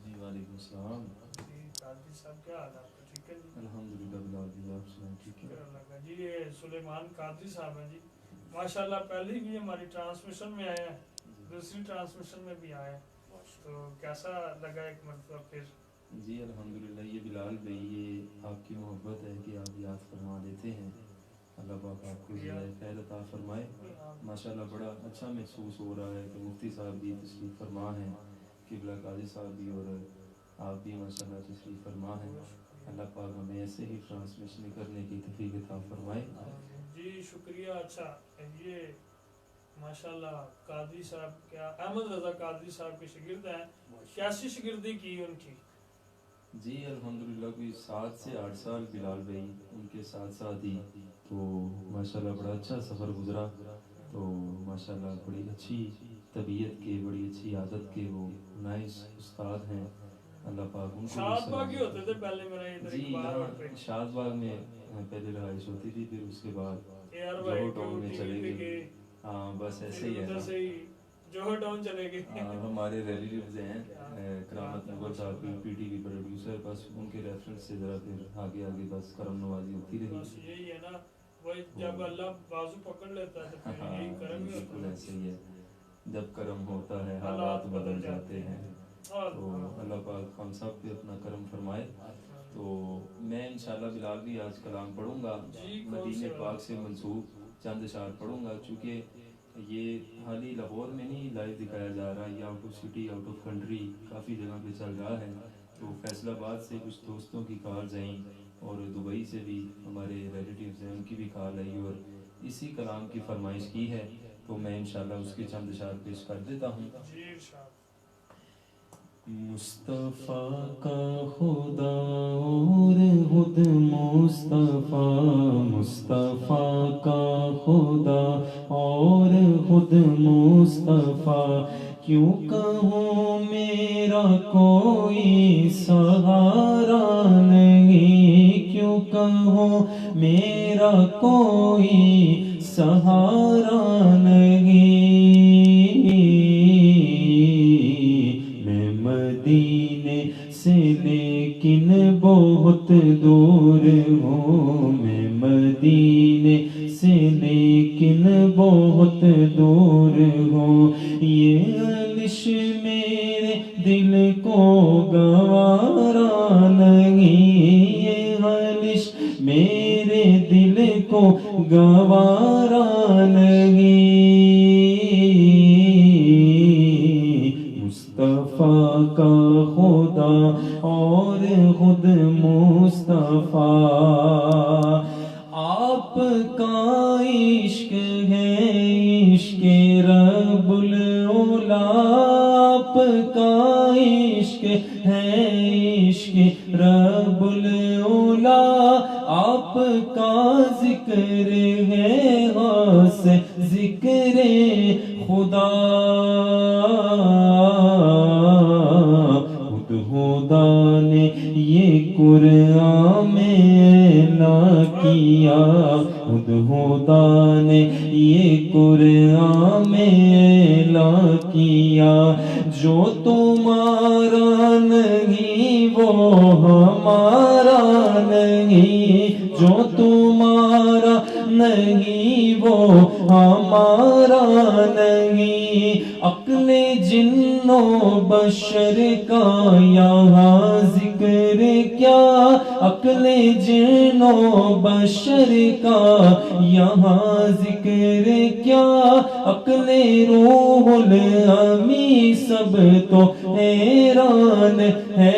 جی وعلیکم السلام۔ جی قاضی صاحب کیا حال ہے آپ کا؟ ٹھیک ہے جی الحمدللہ بالعافیہ، آپ سنائیں ٹھیک ہے؟ شکر اللہ کا۔ جی یہ سلیمان قاضی صاحب ہیں جی، ماشاءاللہ پہلے بھی ہماری ٹرانسمیشن میں آئے ہیں، دوسری ٹرانسمیشن میں بھی آئے ہیں، تو کیسا لگا ایک مرتبہ پھر؟ جی الحمدللہ، یہ بلال بھائی یہ آپ کی محبت ہے کہ آپ یاد فرما دیتے ہیں، اللہ پاک آپ کو ذرائع خیر عطا فرمائے۔ ماشاءاللہ بڑا اچھا محسوس ہو رہا ہے کہ مفتی صاحب بھی تشریف فرما ہیں، قبلہ قاضی صاحب بھی، اور آپ بھی ماشاءاللہ تشریف فرما ہیں۔ اللہ پاک ہمیں ایسے ہی ٹرانسمیشن کرنے کی توفیق عطا فرمائے۔ جی شکریہ۔ اچھا یہ ماشاءاللہ قاضی صاحب کیا احمد رضا قاضی صاحب کے شاگرد ہیں، کیسی شاگردی کی ان کی؟ جی الحمدللہ کوئی 7 سے 8 سال بلال بھائی ان کے ساتھ ساتھ ہی، تو ماشاءاللہ بڑا اچھا سفر گزرا، تو ماشاءاللہ بڑی اچھی طبیعت کے، بڑی اچھی عادت کے وہ نائس استاد ہیں، اللہ پاک ان کو شاد باغ ہی ہوتے تھے پہلے میرا ادھر جی اقبال روڈ پہ، شاد باغ میں پہلے رہائش ہوتی تھی، پھر اس کے بعد ایئر وائی جوہر ٹاؤن میں چلے گئے۔ ہاں بس ایسے ہی ہے ادھر سے ہی جوہر ٹاؤن چلے گئے۔ ہمارے ریلیٹیوز ہیں کرامت نگر صاحب پی ٹی وی پروڈیوسر، بس ان کے ریفرنس سے ذرا پھر آگے آگے بس کرم نوازی ہوتی رہی۔ بس یہی ہے نا، وہی جب اللہ بازو پکڑ لیتا ہے تو پھر یہی کرم ہی بالکل ہوتا ہے۔ ایسے ہی ہے، جب کرم ہوتا ہے حالات بدل جاتے ہیں، تو اللہ پاک ہم سب پہ اپنا کرم فرمائے۔ تو میں انشاءاللہ بلال بھی آج کلام پڑھوں گا، مدینہ پاک سے منسوب چند اشعار پڑھوں گا، چونکہ یہ حالی لاہور میں نہیں لائیو دکھایا جا رہا، یہ out of city out of country کافی جگہ پہ چل رہا ہے، تو فیصل آباد سے کچھ دوستوں کی کالز آئیں اور دبئی سے بھی ہمارے ریلیٹیوز ہیں ان کی بھی کال آئی، اور اسی کلام کی فرمائش کی ہے، تو میں انشاءاللہ اس کے چند اشعار پیش کر دیتا ہوں۔ مصطفیٰ کا خدا اور خود مصطفیٰ، مصطفیٰ کا خدا اور خود مصطفیٰ، کیوں کہوں میرا کوئی سہارا نہیں، کیوں کہوں میرا کوئی سہارا نہیں، مدینے سے لیکن بہت دور ہوں، میں مدینے سے لیکن بہت دور ہوں، یہ علش میرے دل کو گوارا نہیں، یہ علش میرے دل کو گوارا نہیں، اور خود مصطفیٰ آپ کا عشق ہے عشق رب العلا آپ کا عشق ہے عشق رب العلا آپ کا ذکر ہے غوث ذکر خدا خود خدا نے یہ قرآن میں اعلان کیا خود خدا نے یہ قرآن میں اعلان کیا جو تمہارا نہیں وہ ہمارا نہیں جو تمہارا نہیں وہ ہمارا نہیں عقل جن و بشر کا یہاں ذکر کیا عقل جن و بشر کا یہاں ذکر کیا عقل روح الامی سب تو حیران ہے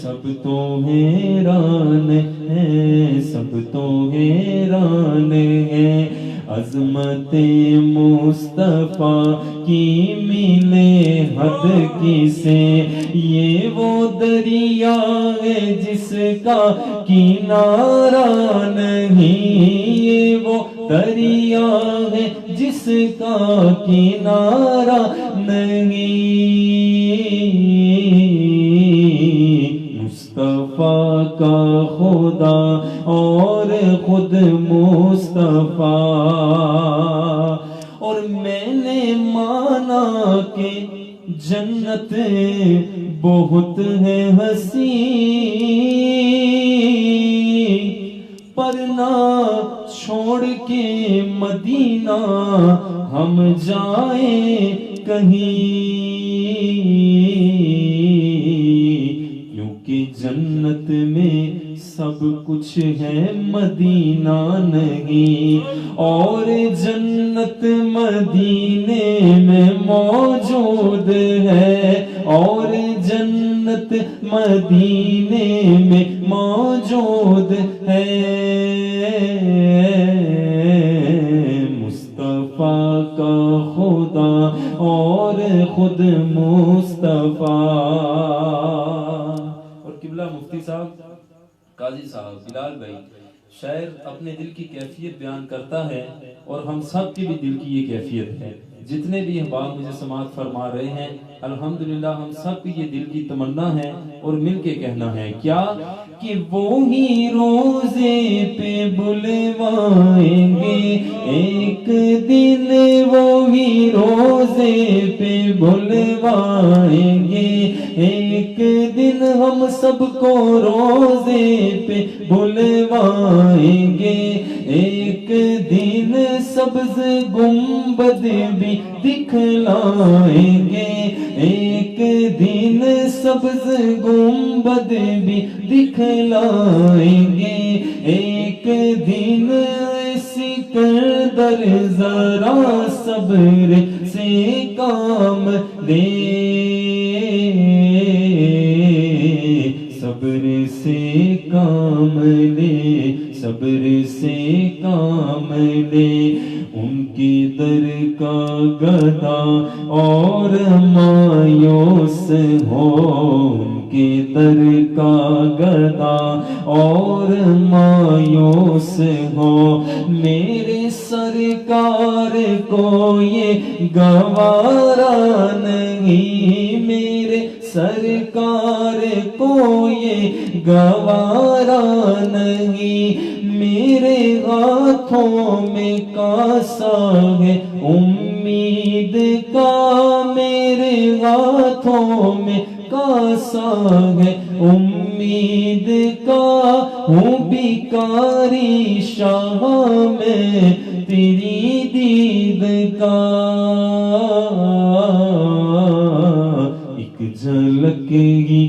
سب تو حیران ہے سب تو حیران ہے عظمت مصطفیٰ کی ملے حد کسے یہ وہ دریا ہے جس کا کنارہ نہیں یہ وہ دریا ہے جس کا کنارہ نہیں مصطفیٰ کا خدا اور خود مصطفیٰ اور میں نے مانا کہ جنت بہت ہے حسین پر نہ چھوڑ کے مدینہ ہم جائیں کہیں کیونکہ جنت میں سب کچھ ہے مدینہ نہیں اور جنت مدینے میں موجود ہے اور جنت مدینے میں موجود ہے مصطفیٰ کا خدا اور خود مصطفیٰ اور قبلہ مفتی صاحب قاضی صاحب بلال بھائی شاعر اپنے دل کی کیفیت بیان کرتا ہے اور ہم سب کی بھی دل کی یہ کیفیت ہے جتنے بھی احباب مجھے سماعت فرما رہے ہیں الحمدللہ ہم سب کی یہ دل کی تمنا ہے اور مل کے کہنا ہے کیا کہ وہی روزے پہ بلوائیں گے ایک دن وہی روزے پہ بلوائیں گے ایک دن ہم سب کو روزے پہ بلوائیں گے ایک دن سبز گنبد بھی دکھلائیں گے ایک دن سبز گنبد بھی دکھلائیں گے ایک دن سکندر ذرا صبر سے کام لے صبر سے کام لے صبر سے کام لے ان کی در کا گدا اور مایوس ہو ان کے در کا گدا اور مایوس ہو میرے سرکار کو یہ گوارا نہیں میرے سرکار کو یہ گوارا نہیں میرے ہاتھوں میں کاسا ہے امید کا میرے ہاتھوں میں کاسا ہے امید کا ہوں بیکاری شاہ میں تیری دید کا ایک جھلک ہی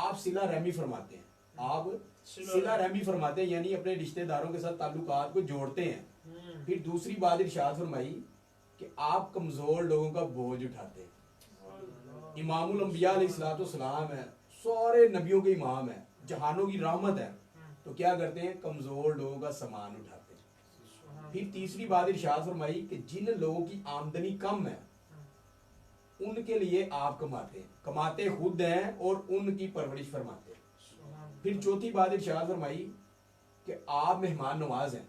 آپ صلہ رحمی فرماتے ہیں، آپ صلہ رحمی فرماتے ہیں، یعنی اپنے رشتہ داروں کے ساتھ تعلقات کو جوڑتے ہیں۔ پھر دوسری بات ارشاد فرمائی کہ آپ کمزور لوگوں کا بوجھ اٹھاتے ہیں۔ امام الانبیاء علیہ الصلوۃ والسلام ہے، سارے نبیوں کے امام ہیں، جہانوں کی رحمت ہے، تو کیا کرتے ہیں؟ کمزور لوگوں کا سامان اٹھاتے ہیں۔ پھر تیسری بات ارشاد فرمائی کہ جن لوگوں کی آمدنی کم ہے ان کے لیے آپ کماتے ہیں، کماتے خود ہیں اور ان کی پرورش فرماتے ہیں۔ پھر چوتھی بات ارشاد فرمائی کہ آپ مہمان نواز ہیں،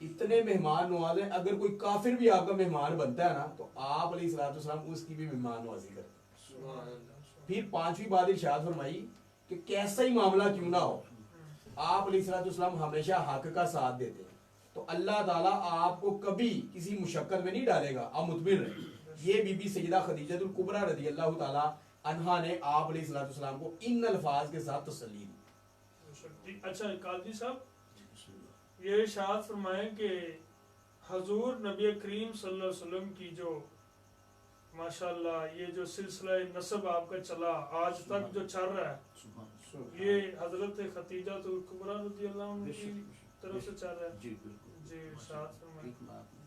اتنے مہمان نواز ہیں، اگر کوئی کافر بھی آپ کا مہمان بنتا ہے نا تو آپ علیہ الصلوۃ والسلام اس کی بھی مہمان نوازی کرتے ہیں۔ پھر پانچویں بات ارشاد فرمائی کہ کیسا ہی معاملہ کیوں نہ ہو، آپ علیہ الصلوۃ والسلام ہمیشہ حق کا ساتھ دیتے ہیں، تو اللہ تعالیٰ آپ کو کبھی کسی مشقت میں نہیں ڈالے گا، آپ مطمئن رہیں۔ یہ بی بی سیدہ خدیجہ الکبریٰ رضی اللہ تعالیٰ عنہا نے آپ علیہ الصلوۃ والسلام کو ان الفاظ کے ساتھ تسلی دی۔ اچھا قاضی صاحب یہ ارشاد فرمائیں کہ حضور نبی کریم صلی اللہ علیہ وسلم کی جو ماشاءاللہ یہ جو سلسلہ نسب آپ کا چلا آج تک جو چل رہا ہے، یہ حضرت خدیجہ الکبریٰ رضی اللہ عنہ کی طرف سے چل رہا ہے؟ جی بالکل جی ارشاد فرمائیں۔ ٹھیک بات ہے۔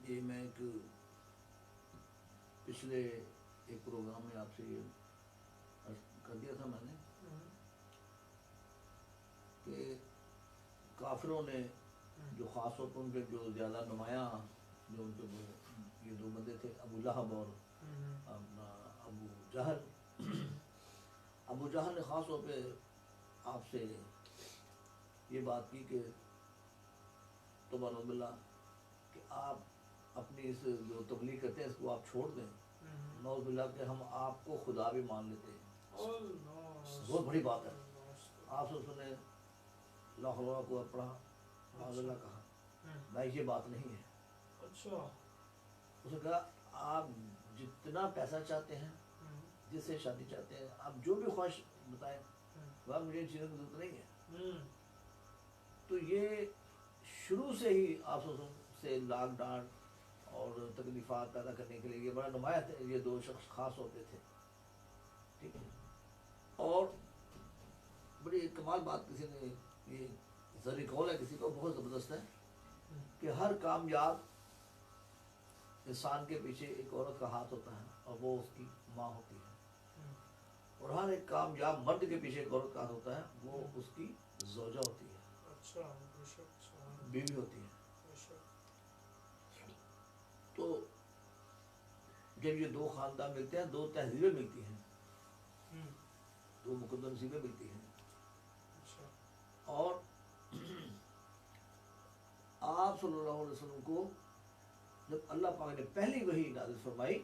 یہ میں ایک پچھلے ایک پروگرام میں آپ سے یہ کر دیا تھا میں نے کہ کافروں نے جو خاص طور پر ان کے جو زیادہ نمایاں جو ان کے یہ دو بندے تھے، ابو لہب اور اپنا ابو جہل، ابو جہل نے خاص طور پہ آپ سے یہ بات کی کہ توبہ باللہ کہ آپ اپنی اس جو تبلیغ کرتے ہیں اس کو آپ چھوڑ دیں، نعوذ باللہ کہ ہم آپ کو خدا بھی مان لیتے ہیں۔ بہت بڑی بات ہے۔ آپ سے سنے لا حول ولا قوت پڑھا، نعوذ باللہ کہا، بھائی یہ بات نہیں ہے۔ اچھا اس نے کہا آپ جتنا پیسہ چاہتے ہیں، جس سے شادی چاہتے ہیں، آپ جو بھی خواہش بتائیں، وہ مجھے ان چیزوں کی ضرورت نہیں ہے۔ تو یہ شروع سے ہی آپ سے لاگ ڈانٹ اور تکلیفات پیدا کرنے کے لیے یہ بڑا نمایاں تھے، یہ دو شخص خاص ہوتے تھے، ٹھیک ہے۔ اور بڑی کمال بات کسی نے یہ زری قول ہے کسی کو بہت زبردست ہے کہ ہر کامیاب انسان کے پیچھے ایک عورت کا ہاتھ ہوتا ہے اور وہ اس کی ماں ہوتی ہے، اور ہر ایک کامیاب مرد کے پیچھے ایک عورت کا ہاتھ ہوتا ہے، وہ اس کی زوجہ ہوتی ہے، بیوی ہوتی ہے۔ تو جب یہ دو خاندان ملتے ہیں، دو تہذیبیں ملتی ہیں، دو مقدر نصیبیں ملتی ہیں، اور آپ صلی اللہ علیہ وسلم کو جب اللہ پاک نے پہلی وحی نازل فرمائی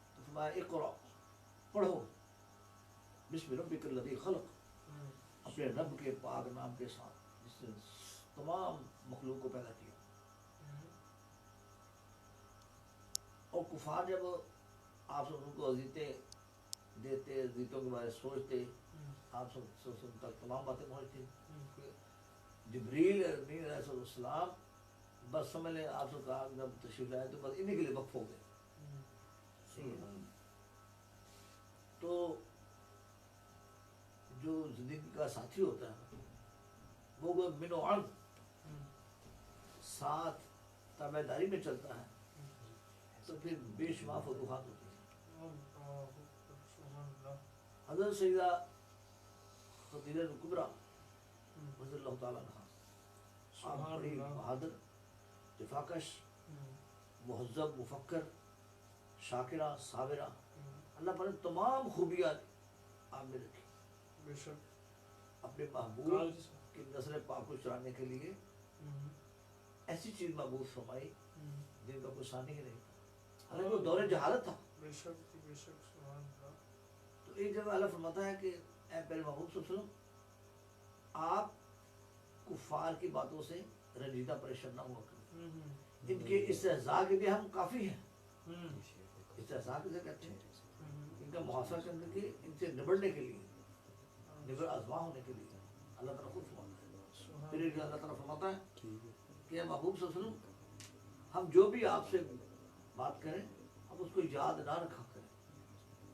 تو فرمایا اقرأ، پڑھو، بسم ربک الذی خلق، اپنے رب کے پاک نام کے ساتھ جس نے تمام مخلوق کو پیدا کیا۔ اور کفار جب آپ سب کو اذیتیں دیتے، اذیتوں کے بارے سوچتے، آپ سب تک تمام باتیں پہنچتی کہ جبریل امین علیہ السلام بس سمجھ لیں آپ سب کا جب تشریف لائے تو بس انہیں کے لیے وقف ہو گئے۔ تو جو زندگی کا ساتھی ہوتا ہے وہ من و عرض ساتھ تابع داری میں چلتا ہے تو پھر بے شمار فتوحات ہوتی ہیں۔ حضرت سیدہ خدیجہ الکبریٰ رضی اللہ تعالیٰ عنہ، آپ بڑی بہادر، دفاکش، مہذب، مفکر، شاکرہ، صابرہ، اللہ پر تمام خوبیاں آپ نے رکھی۔ بے شک اپنے محبوب کی نسل پاک کو چرانے کے لیے ایسی چیز محبوب فرمائی جن کا کوئی ثانی ہی نہیں تھا، حالانکہ وہ دور جہالت تھا۔ بے شک بے شک سبحان اللہ۔ تو ایک جگہ اللہ فرماتا ہے کہ اے پیارے محبوب صلی اللہ علیہ وسلم، آپ کفار کی باتوں سے رنجیدہ پریشان نہ ہوا کریں، ان کے استہزاء کے لیے ہم کافی ہیں۔ استہزاء کسے کہتے ہیں؟ ان کا محاصرہ کرنے کے، ان سے نبڑنے کے لیے، نبڑ آزما ہونے کے لیے اللہ تعالیٰ خود فرماتا ہے۔ پھر ایک اللہ تعالیٰ فرماتا ہے کہ اے محبوب صلی اللہ علیہ وسلم، ہم جو بھی آپ سے بات کریں ہم اس کو یاد نہ رکھا کریں،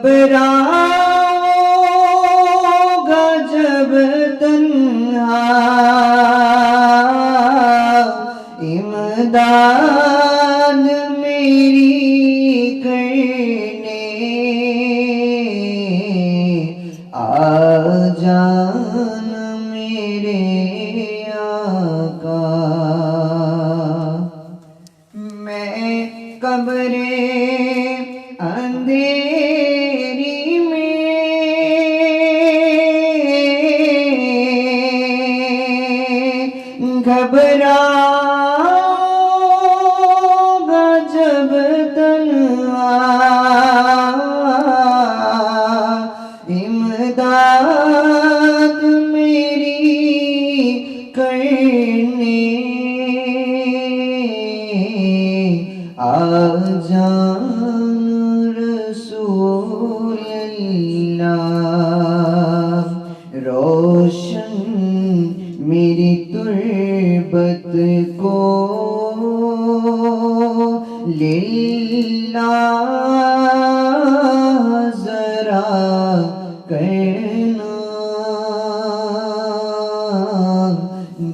گھبراؤگا جب تنہا امداد میری کرنے آ جان میرے آقا میں قبر اندھیری میں گھبراؤگا جب تنہا امداد میری کرنے آ جان رسول اللہ روشن میری تربت کو للہ ذرا کرنا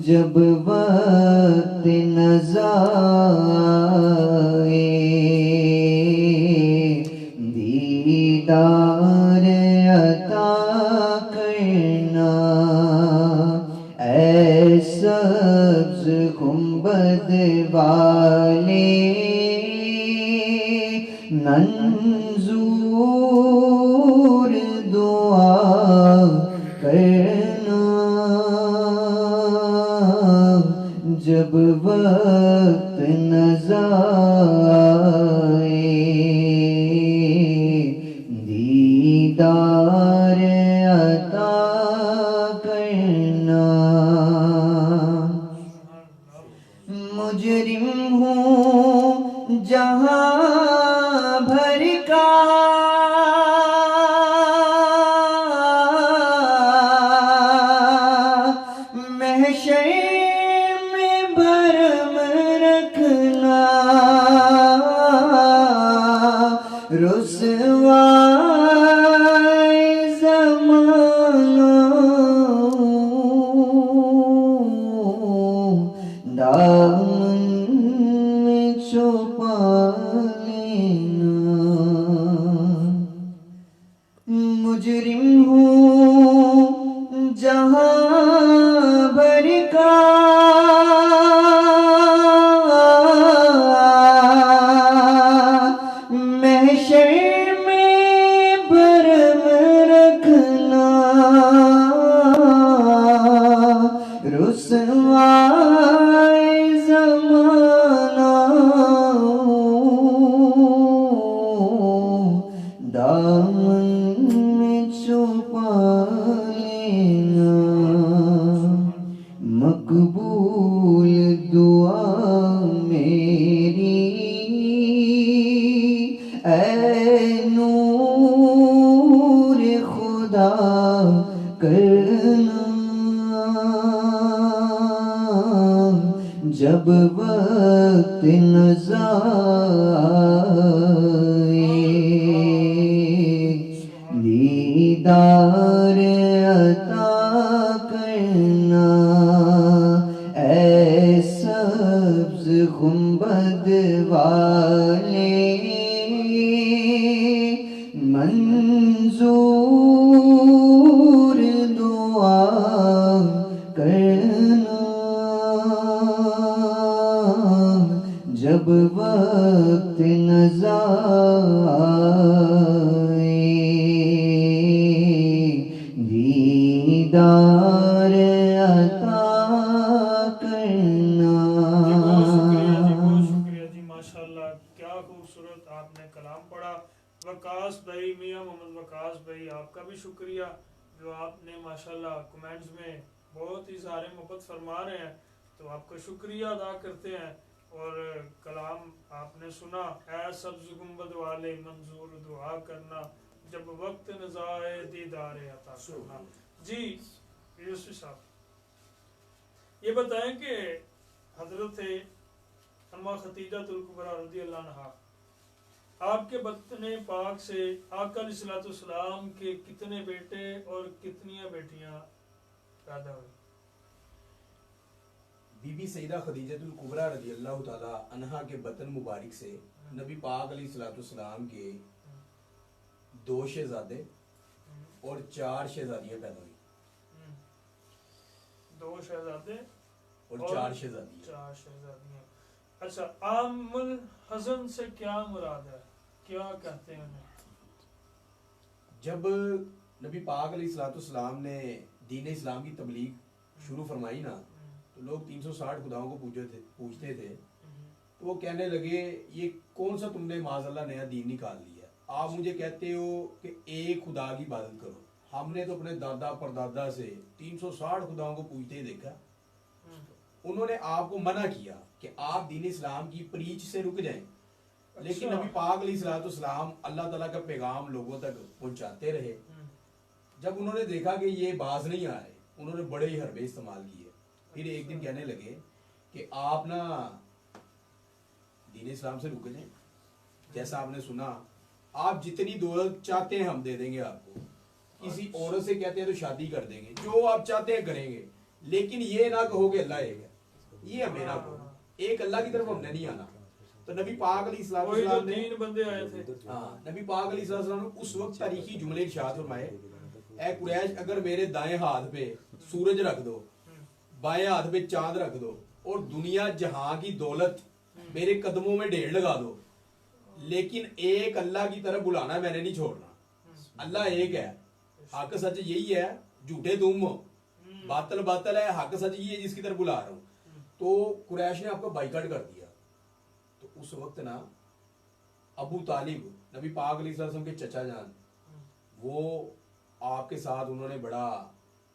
جب وقت نزا دیدار عطا کرنا اے سبز گنبد والے منظور دعا کرنا جب وقت نزا دیدار عطا کرنا مجرم ہوں جہاں بھر کا محشر میں بھرم رکھنا رسوائی زمانہ دامن میں چھپا لینا مجرم ہوں جہاں بھر کا محشر میں بھرم رکھنا رسوائی زمانہ دامن میں چھپا لینا مقبول دعا میری اے نور خدا کرنا جب وقت نزا دیدار عطا کرنا اے سبز گنبد والے منظور دعا کرنا جب وقت نزا دیدار عطا کرنا بہت شکریہ جی ماشاءاللہ کیا خوبصورت آپ نے کلام پڑھا وقاص بھائی میاں محمد وقاص بھائی آپ کا بھی شکریہ جو آپ نے ماشاءاللہ کمنٹس میں بہت ہی سارے محبت فرما رہے ہیں تو آپ کا شکریہ ادا کرتے ہیں اور کلام آپ نے سنا اے سبز گنبد والے منظور دعا کرنا جب وقت نزائے دیدار عطا کرنا جی یوسف صاحب یہ بتائیں کہ حضرت اما خدیجہ الکبریٰ رضی اللہ عنہا آپ کے بطن پاک سے آقا علیہ الصلوۃ والسلام کے کتنے بیٹے اور کتنی بیٹیاں پیدا ہوئی؟ بی بی سیدہ خدیجہ الکبریٰ رضی اللہ تعالی عنہا کے بطن مبارک سے نبی پاک علیہ الصلوۃ والسلام کے 2 شہزادے اور 4 شہزادیاں پیدا ہوئی. 2 شہزادے اور 4 شہزادیاں. 4 شہزادیاں. اچھا، عام الحزن سے کیا مراد ہے؟ کیا کہتے ہیں انہیں؟ جب نبی پاک علیہ الصلوۃ والسلام نے دین اسلام کی تبلیغ شروع فرمائی نا، تو لوگ 360 خداؤں کو پوچھتے تھے. تو وہ کہنے لگے یہ کون سا تم نے معاذ اللہ نیا دین نکال لیا؟ آپ مجھے کہتے ہو کہ ایک خدا کی عبادت کرو. ہم نے تو اپنے دادا پردادا سے 360 خداؤں کو پوچھتے ہی دیکھا. انہوں نے آپ کو منع کیا کہ آپ دین اسلام کی پریچ سے رک جائیں. لیکن نبی پاک علیہ الصلوۃ والسلام اللہ تعالیٰ کا پیغام لوگوں تک پہنچاتے رہے. جب انہوں نے دیکھا کہ یہ باز نہیں آ رہے، انہوں نے بڑے ہی حربے استعمال کیے. پھر ایک دن کہنے لگے کہ آپ نا دین اسلام سے رک جائیں. جیسا آپ نے سنا، آپ جتنی دولت چاہتے ہیں ہم دے دیں گے آپ کو. کسی عورت سے کہتے ہیں تو شادی کر دیں گے، جو آپ چاہتے ہیں کریں گے. لیکن یہ نہ کہو کہ اللہ ایک ہے، یہ ہمیں نہ کہو. ایک اللہ کی طرف ہم نے نہیں آنا. تو نبی پاک علیہ الصلوۃ والسلام نے 3 بندے آئے تھے. نبی پاک علیہ الصلوۃ والسلام نے اس وقت تاریخی جملے ارشاد فرمائے، اے قریش، اگر میرے دائیں ہاتھ پہ سورج رکھ دو، بائیں ہاتھ پہ چاند رکھ دو، اور دنیا جہاں کی دولت میرے قدموں میں ڈھیر لگا دو، لیکن ایک اللہ کی طرف بلانا میں نے نہیں چھوڑنا. اللہ ایک ہے، حق سچ یہی ہے، جھوٹے تم ہو، باطل باطل ہے، حق سچ یہ ہے جس کی طرف بلا رہا ہوں. تو قریش نے آپ کو بائیکاٹ کر دیا. تو اس وقت نا ابو طالب نبی پاک علیہ السلام کے چچا جان، وہ آپ کے ساتھ انہوں نے بڑا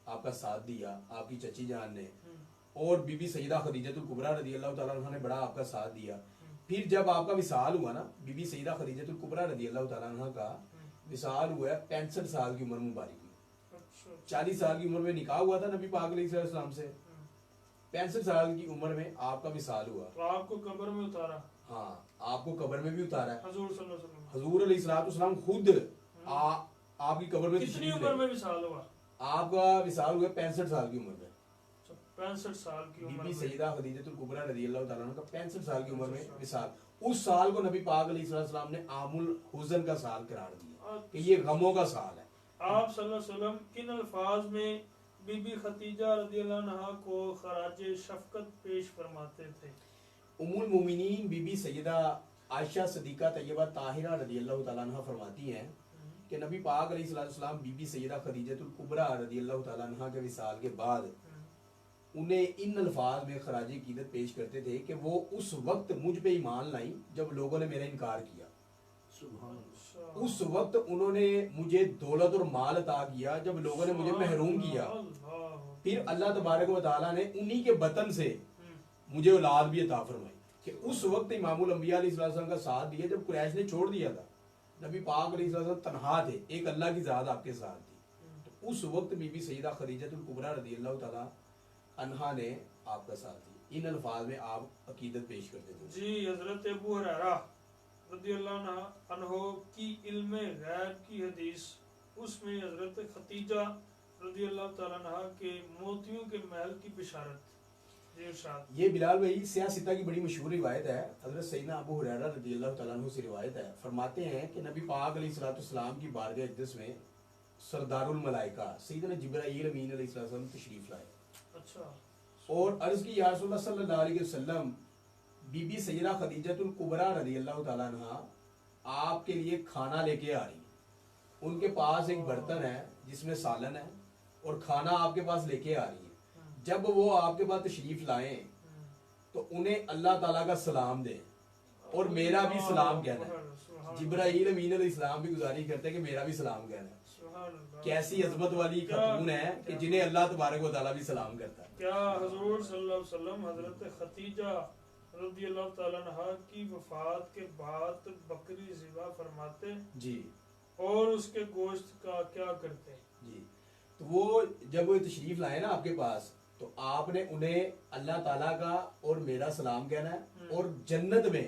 آپ کا ساتھ دیا، آپ کی چچی جان نے. اور بی بی سیدہ خدیجہ الکبریٰ رضی اللہ تعالیٰ عنہ نے بڑا آپ کا ساتھ دیا. پھر جب آپ کا وصال ہوا نا، بی بی سیدہ خدیجہ الکبریٰ رضی اللہ تعالیٰ عنہ کا وصال ہوا ہے 65 سال کی عمر مبارک میں. 40 سال کی عمر میں نکاح ہوا تھا نبی پاک علیہ السلام سے، 65 سال کی عمر میں آپ کا وصال ہوا. تو آپ کو قبر میں اتارا؟ ہاں، آپ کو قبر میں بھی اتارا ہے. حضور صلی اللہ علیہ وسلم، حضور علیہ الصلوۃ والسلام خود آپ کی قبر میں کتنی تشریف عمر لے. میں وصال ہوا؟ آپ کا وصال ہوا 65 سال کی عمر میں. 65 سال کی بی عمر بی میں. سیدہ خدیجہ الکبریٰ رضی اللہ تعالیٰ عنہ کا 65 سال کی عمر میں وصال. اس سال کو نبی پاک علیہ السلام نے عام الحزن کا سال قرار دیا کہ یہ غموں کا سال ہے. آپ صلی اللہ علیہ وسلم کن الفاظ میں بی بی خدیجہ رضی اللہ عنہا کو خراج شفقت پیش فرماتے تھے؟ ام المومنین بی بی سیدہ عائشہ صدیقہ طیبہ طاہرہ رضی اللہ تعالیٰ عنہ فرماتی ہیں کہ نبی پاک علیہ السلام بی بی سیدہ خدیجہ الکبریٰ رضی اللہ تعالیٰ عنہ کے وصال کے بعد انہیں ان الفاظ میں خراج عقیدت پیش کرتے تھے کہ وہ اس وقت مجھ پہ ایمان لائیں جب لوگوں نے میرا انکار کیا. سبحان اللہ. اس وقت انہوں نے مجھے دولت اور مال عطا کیا جب لوگوں نے مجھے محروم کیا. پھر اللہ تبارک و تعالیٰ نے انہی کے بطن سے مجھے اولاد بھی عطا فرمائی کہ اس وقت امام الانبیاء علیہ السلام کا ساتھ دیا جب قریش نے چھوڑ دیا تھا. نبی پاک علیہ السلام تنہا تھے، ایک اللہ کی ذات آپ کے ساتھ تھی. تو اس وقت بی بی سیدہ خدیجہ الکبریٰ رضی اللہ تعالیٰ عنہا نے آپ کا ساتھ دیا. ان الفاظ میں آپ عقیدت پیش کرتے تھے. جی، حضرت ابو ہریرہ رضی اللہ عنہ کی علم غیب کی حدیث، اس میں حضرت خدیجہ رضی اللہ تعالیٰ عنہ کے موتیوں کے محل کی بشارت. جی ارشاد. یہ بلال بھائی سیاہ ستہ کی بڑی مشہور روایت ہے. حضرت سیدنا ابو ہریرہ رضی اللہ تعالیٰ عنہ سے روایت ہے، فرماتے ہیں کہ نبی پاک علیہ الصلوۃ والسلام کی بارگاہ اقدس میں سردار الملائکہ سیدنا جبرائیل امین علیہ السلام تشریف لائے. اچھا. اور عرض کی یا رسول اللہ صلی اللہ علیہ وسلم، بی بی سیدہ خدیجہ الکبریٰ رضی اللہ تعالیٰ عنہ آپ کے لیے کھانا لے کے آ رہی. ان کے پاس ایک برتن ہے جس میں سالن ہے اور کھانا آپ کے پاس لے کے آ رہی ہے. جب وہ آپ کے پاس تشریف لائیں تو انہیں اللہ تعالیٰ کا سلام دیں اور میرا بھی سلام کہنا ہے. جبرائیل امین علیہ السلام بھی گزارش کرتے ہیں کہ میرا بھی سلام کہنا ہے. کیسی عظمت والی خاتون ہے کہ جنہیں اللہ تبارک و تعالیٰ بھی سلام کرتا ہے. کیا حضور صلی اللہ علیہ وسلم حضرت خدیجہ رضی اللہ تعالیٰ عنہ کی وفات کے بعد بکری ذبح فرماتے جی اور اس کے گوشت کا کیا کرتے؟ جی تو وہ جب وہ تشریف لائے نا آپ کے پاس تو آپ نے انہیں اللہ تعالیٰ کا اور میرا سلام کہنا ہے اور جنت میں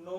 9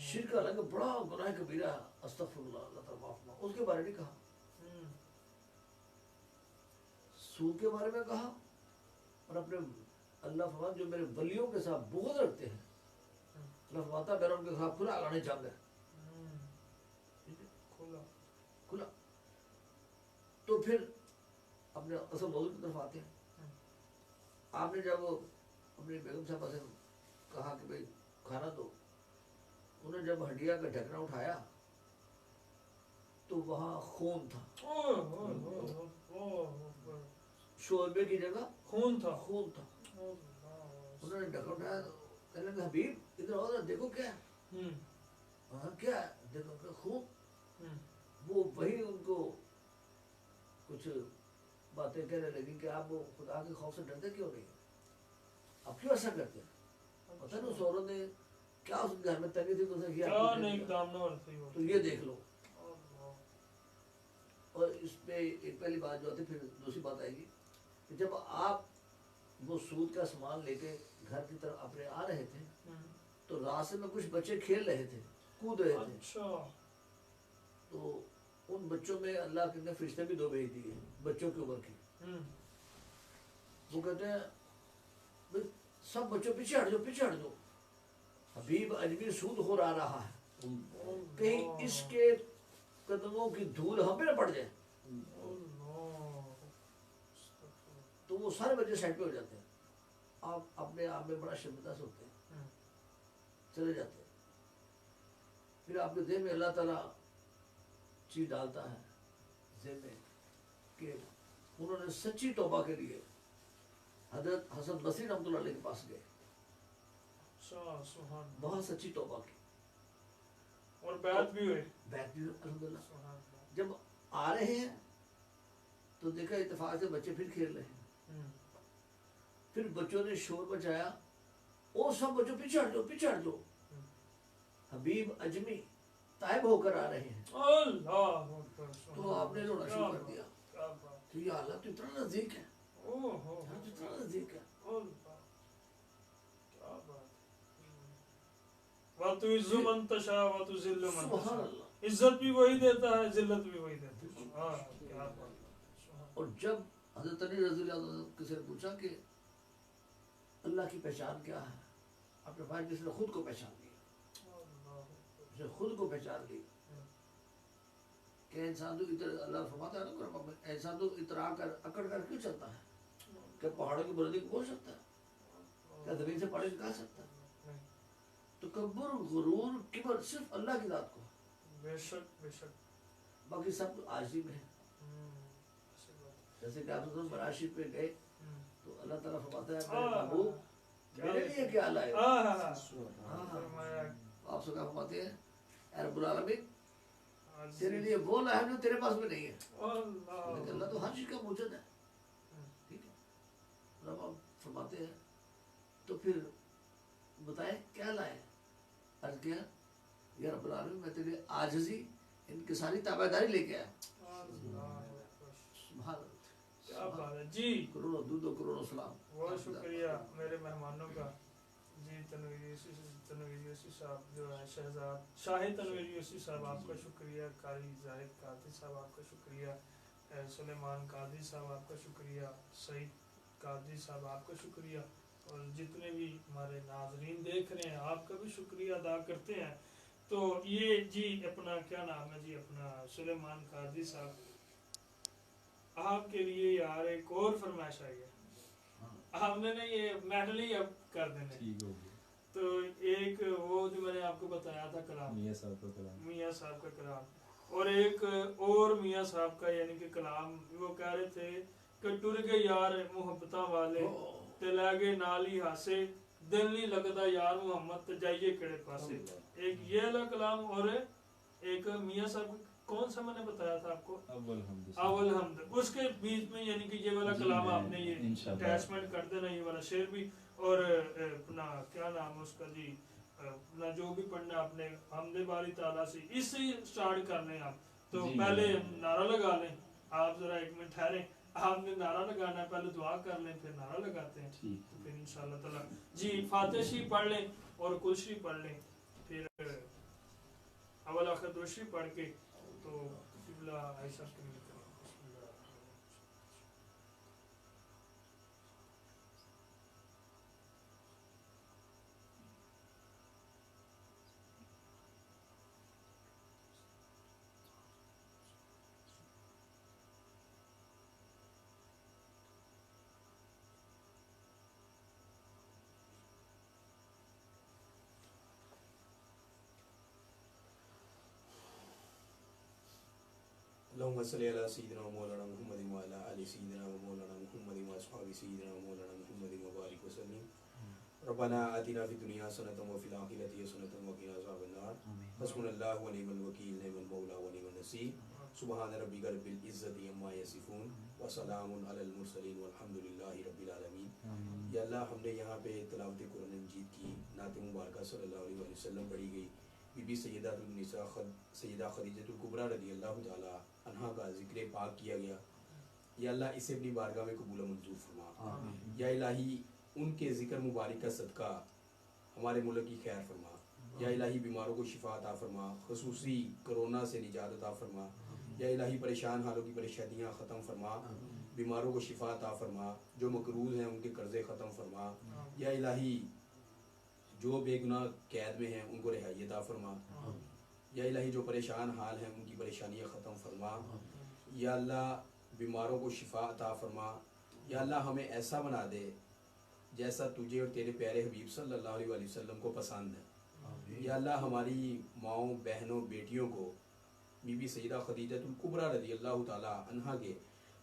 شرک الگ بڑا گناہ کبیرہ ہے، استغفراللہ، اللہ تعالیٰ معاف فرمائے۔ اس کے بارے میں کہا، سود کے بارے میں کہا، اور اپنے اللہ فرماتا جو میرے ولیوں کے ساتھ بغض رکھتے ہیں، اللہ فرماتا میرا ان کے خلاف کھلا اعلان جنگ ہے، کھلا۔ تو پھر اپنے اصل موضوع کی طرف آتے ہیں۔ آپ نے جب اپنی بیگم صاحبہ سے کہا کہ بھئی کھانا دو، انہوں نے جب ہڈیا کا ڈھکنا اٹھایا تو وہاں خون تھا، شوربے کی جگہ خون تھا۔ خون تھا۔ انہوں نے ڈھکنا اٹھایا تو کہنے لگے حبیب ادھر آؤ ذرا دیکھو کیا ہے۔ ہاں کیا ہے؟ دیکھو کہ خون۔ وہ وہی ان کو کچھ باتیں کہنے لگی کہ آپ وہ خدا کے خوف سے ڈرتے کیوں نہیں، آپ کیوں ایسا کرتے ہیں؟ پتہ نہیں اس عورت نے کیا اس کے گھر میں تنگی تھی تو اسے کیا تو یہ دیکھ لو۔ اور اس پہ ایک پہلی بات جو آتی پھر دوسری بات آئے گی کہ جب آپ وہ سود کا سامان لے کے گھر کی طرف اپنے آ رہے تھے تو راستے میں کچھ بچے کھیل رہے تھے، کود رہے تھے، تو ان بچوں میں اللہ کے نے فرشتے بھی دو بھیج دیے بچوں کی عمر کی۔ وہ کہتے ہیں سب بچوں پیچھے ہٹ جاؤ، پیچھے ہٹ جاؤ، حبیب اجمی سود خور آ رہا ہے، کہیں اس کے قدموں کی دھول ہم پہ نہ پڑ جائے۔ تو وہ سارے بچے سائڈ پہ ہو جاتے ہیں، آپ اپنے آپ میں بڑا شرمندہ سے ہوتے ہیں، چلے جاتے ہیں۔ پھر آپ کے ذہن میں اللہ تعالیٰ چیز ڈالتا ہے ذہن میں کہ انہوں نے سچی توبہ کے لیے حضرت حسن بصری رحمۃ اللہ علیہ کے پاس گئے، وہاں سچی توبہ کی اور بیعت بھی ہوئے، بیعت بھی الحمدللہ۔ جب آ رہے ہیں تو دیکھا اتفاق سے بچے پھر کھیل رہے ہیں، پھر بچوں نے شور مچایا، او سب بچوں پیچھے ہٹ جاؤ، پیچھے ہٹ جاؤ، حبیب اجمی طائب ہو کر آ رہے ہیں۔ تو آپ نے رونا شروع کر دیا کہ یا اللہ تو اتنا نزدیک ہے، اتنا نزدیک ہے۔ وَتُعِزُّ مَن تَشَاءُ وَتُذِلُّ مَن سبحان تَشَاءُ، اللہ۔ عزت بھی وہی دیتا ہے، ذلت بھی وہی دیتا ہے۔ اور جب حضرت علی رضی اللہ عنہ کسی نے پوچھا کہ اللہ کی پہچان کیا ہے، آپ نے فرمایا جس نے خود کو پہچان لیا، جس نے خود کو پہچان لی کہ انسان تو ادھر اللہ فرماتا ہے نا قرآن میں، انسان تو اترا کر اکڑ کر کیوں چلتا ہے؟ کیا پہاڑوں کی بلندی کو بول سکتا ہے؟ کیا زمین سے پہاڑی نکال سکتا ہے؟ تکبر، غرور، کبر صرف اللہ کی ذات کو، بے شک بے شک، باقی سب تو عاجزی میں ہے۔ جیسے کہ آپ مراشی پہ گئے تو اللہ تعالیٰ فرماتا ہے میرے محبوب میرے لیے کیا لائے؟ آپ سے کیا فرماتے ہیں اے رب العالمین تیرے لیے وہ لایا جو تیرے پاس میں نہیں ہے، لیکن اللہ تو ہر چیز کا موجود ہے، ٹھیک ہے۔ رب فرماتے ہیں تو پھر بتائیں کیا لائے؟ عرض کیا یا رب العالمین میں تیرے عاجزی ان کی ساری تابعداری لے کے آیا۔ سبحان اللہ، کیا بات ہے جی، کروڑوں دو کروڑوں سلام۔ بہت شکریہ میرے مہمانوں کا جی، تنویر یوسف صاحب جو ہے شہزاد شاہد تنویر یوسف صاحب آپ کا شکریہ، قاری زاہد قادری صاحب آپ کا شکریہ، سلیمان قادری صاحب آپ کا شکریہ، سعید قادری صاحب آپ کا شکریہ، اور جتنے بھی ہمارے ناظرین دیکھ رہے ہیں آپ کا بھی شکریہ ادا کرتے ہیں۔ تو یہ جی اپنا کیا نام ہے جی، اپنا سلیمان قادری صاحب آپ کے لیے یار ایک اور فرمائش آئی ہے، آپ نے نا یہ میڈل ہی اب کر دینا ٹھیک ہو گیا۔ تو ایک وہ جو میں نے آپ کو بتایا تھا کلام، میاں صاحب کا کلام، میاں صاحب کا کلام، اور ایک اور میاں صاحب کا یعنی کہ کلام، وہ کہہ رہے تھے کہ ٹر گئے یار محبتاں والے تے لے گئے نال ہی ہاسے، دل نہیں لگتا یار محمد تے جائیے کڑے پاسے۔ ایک یہ والا کلام، اور ایک میاں صاحب کون سا میں نے بتایا تھا آپ کو، اول حمد، اول حمد، اس کے بیچ میں یعنی کہ یہ والا کلام آپ نے یہ اٹیچمنٹ کر دینا، یہ والا شعر بھی، اور اپنا کیا نام اس کا جی، اپنا جو بھی پڑھنا آپ نے حمد باری تعالیٰ سے، اس سے ہی سٹارٹ کرنے آپ۔ تو پہلے نعرہ لگا لیں، آپ ذرا ایک منٹ ٹھہریں، آپ نے نعرہ لگانا ہے، پہلے دعا کر لیں پھر نعرہ لگاتے ہیں، تو پھر انشاءاللہ تعالیٰ جی فاتح شریف پڑھ لیں اور کل شریف پڑھ لیں، پھر اول آخر دوشری پڑھ کے تو قبلہ عائشہ کے لیے کریں. بسم اللہ. اللهم صل على سيدنا ومولانا محمد وعلى آل سيدنا ومولانا محمد وأصحاب سيدنا ومولانا محمد وبارك وسلم. ربنا آتنا في الدنيا حسنة وفي الآخرة حسنة وقنا عذاب النار. حسبنا الله ونعم الوكيل نعم المولى ونعم النصير. سبحان ربك رب العزة عما يصفون وسلام على المرسلين والحمد لله رب العالمين. یا اللہ ہم نے یہاں پہ تلاوت قرآن مجید کی نعت مبارکہ صلی اللہ علیہ وسلم پڑھی گئی. بی بی سیدہ النساء سیدہ خدیجہ الکبریٰ رضی اللہ تعالی عنہا کا ذکر پاک کیا گیا. یا اللہ اسے اپنی بارگاہ میں قبول و منظور فرما. یا الہی ان کے ذکر مبارک کا صدقہ ہمارے ملک کی خیر فرما. یا الہی بیماروں کو شفا عطا فرما, خصوصی کرونا سے نجات عطا فرما. یا الہی پریشان حالوں کی پریشانیاں ختم فرما, بیماروں کو شفا عطا فرما, جو مقروض ہیں ان کے قرضے ختم فرما. یا الہی جو بے گناہ قید میں ہیں ان کو رہائی عطا فرما. یا الہی جو پریشان حال ہیں ان کی پریشانیاں ختم فرما. یا اللہ بیماروں کو شفا عطا فرما. یا اللہ ہمیں ایسا بنا دے جیسا تجھے اور تیرے پیارے حبیب صلی اللہ علیہ وسلم کو پسند ہے. یا اللہ ہماری ماؤں بہنوں بیٹیوں کو بی بی سیدہ خدیجہ الکبریٰ رضی اللہ تعالی عنہا کے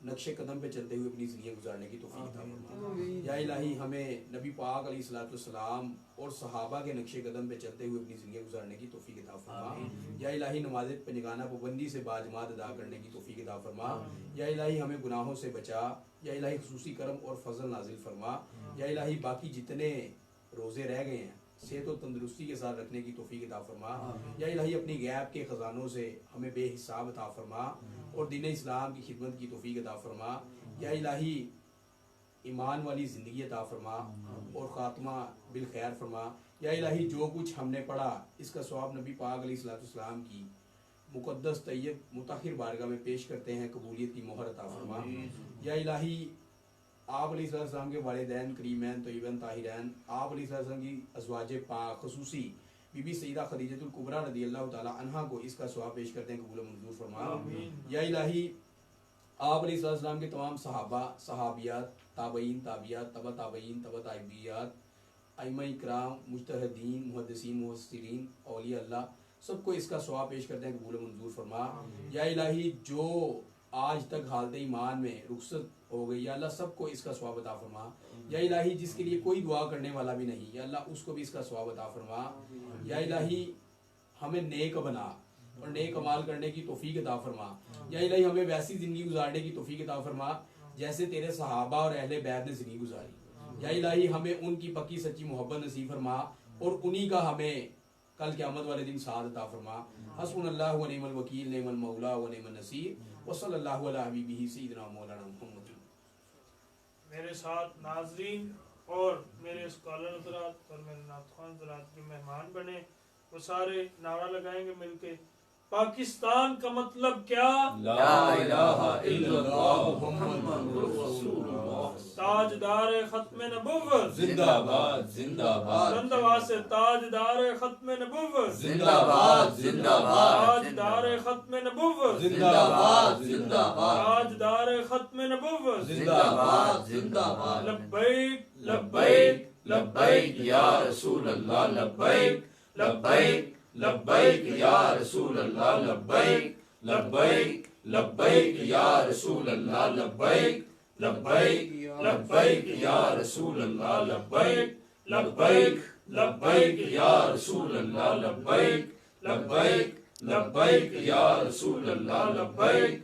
نقش قدم پہ چلتے ہوئے اپنی زندگی گزارنے کی توفیق عطا فرما. یا الہی ہمیں نبی پاک علیہ الصلوۃ والسلام اور صحابہ کے نقش قدم پہ چلتے ہوئے اپنی زندگی گزارنے کی توفیق عطا فرما. یا الہی نماز پنجگانہ پابندی سے باجماعت ادا کرنے کی توفیق عطا فرما. یا الہی ہمیں گناہوں سے بچا. یا الہی خصوصی کرم اور فضل نازل فرما. یا الہی باقی جتنے روزے رہ گئے ہیں صحت و تندرستی کے ساتھ رکھنے کی توفیق عطا فرما. یا الہی اپنی غیب کے خزانوں سے ہمیں بے حساب عطا فرما اور دین اسلام کی خدمت کی توفیق عطا فرما. یا الہی ایمان والی زندگی عطا فرما اور خاتمہ بالخیر فرما. یا الہی جو کچھ ہم نے پڑھا اس کا ثواب نبی پاک علیہ الصلوۃ والسلام کی مقدس طیب مطہر بارگاہ میں پیش کرتے ہیں, قبولیت کی مہر عطا فرما. یا الہی آپ علیہ السلام کے والدین کریمین طیبین طاہرین, آپ علیہ السلام کی ازواج پاک خصوصی بی بی سیدہ خدیجہ الکبریٰ رضی اللہ تعالی عنہا کو اس کا ثواب پیش کرتے ہیں, قبول و منظور فرما. یا الہی آپ علیہ السلام کے تمام صحابہ صحابیات تابعین تابعیات تبع تابعین تبع تابعیات ائمہ اکرام مجتہدین محدثین مفسرین اولیاء اللہ سب کو اس کا ثواب پیش کرتے ہیں, قبول و منظور فرما. یا الہی جو آج تک حالت ایمان میں رخصت ہو گئی یا اللہ سب کو اس کا ثواب عطا فرما. یا الہی جس کے لیے کوئی دعا کرنے والا بھی نہیں یا اللہ اس کو بھی اس کا ثواب عطا فرما. یا الہی ہمیں نیک بنا اور نیک عمال کرنے کی توفیق عطا فرما. یا الہی ہمیں ویسی زندگی گزارنے کی توفیق عطا فرما جیسے تیرے صحابہ اور اہل بیت نے زندگی گزاری. یا الہی ہمیں ان کی پکی سچی محبت نصیب فرما اور انہی کا ہمیں کل قیامت والے دن سعادت عطا فرما. حسبنا اللہ و نعم الوکیل نعم المولا و نعم النصیر وصلی اللہ علی حبیبہ سیدنا مولانا محمد. میرے ساتھ ناظرین اور میرے اسکالر حضرات اور میرے نعت خوان حضرات جو مہمان بنے وہ سارے نعرہ لگائیں گے مل کے, پاکستان کا مطلب کیا؟ لا الہ الا اللہ محمد رسول اللہ. تاجدار ختم نبوت زندہ باد زندہ باد. زندہ سے تاجدار ختم نبوت زندہ باد زندہ باد. تاجدار ختم نبوت زندہ باد زندہ باد. تاجدار ختم نبوت زندہ باد زندہ باد. لبیک لبیک لبیک یا رسول اللہ. لبیک لبیک لبیک یا رسول اللہ. لبیک لبیک لبیک یا رسول اللہ. لبیک لبیک لبیک یا رسول اللہ. لبیک لبیک لبیک یا رسول اللہ. لبیک لبیک لبیک یا رسول اللہ. لبیک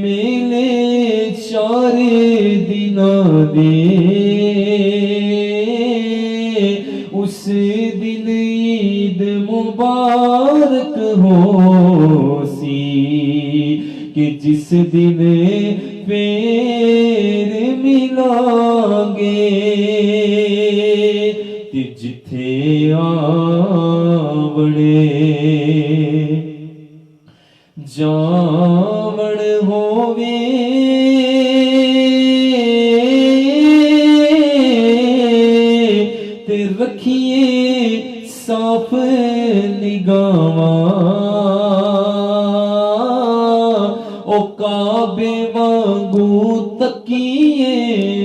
میلے چار دناں دے اس دن عید مبارک ہو سی کہ جس دن پھر ملیں گے تے جتھے آوڑے جاوڑ ہووے تے رکھیے صاف نگاواں او کعبے وانگو تکیے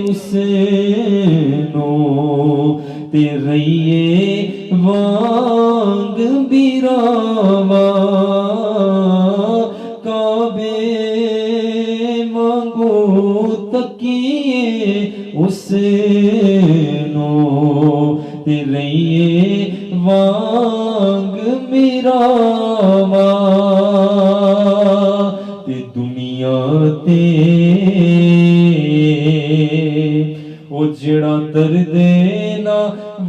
اس نو تے رہیے وانگ بیراواں کعبے وانگو تکیے اس نو تے رہیے وانگ میراواں تے دنیا تے او جڑا درد نہ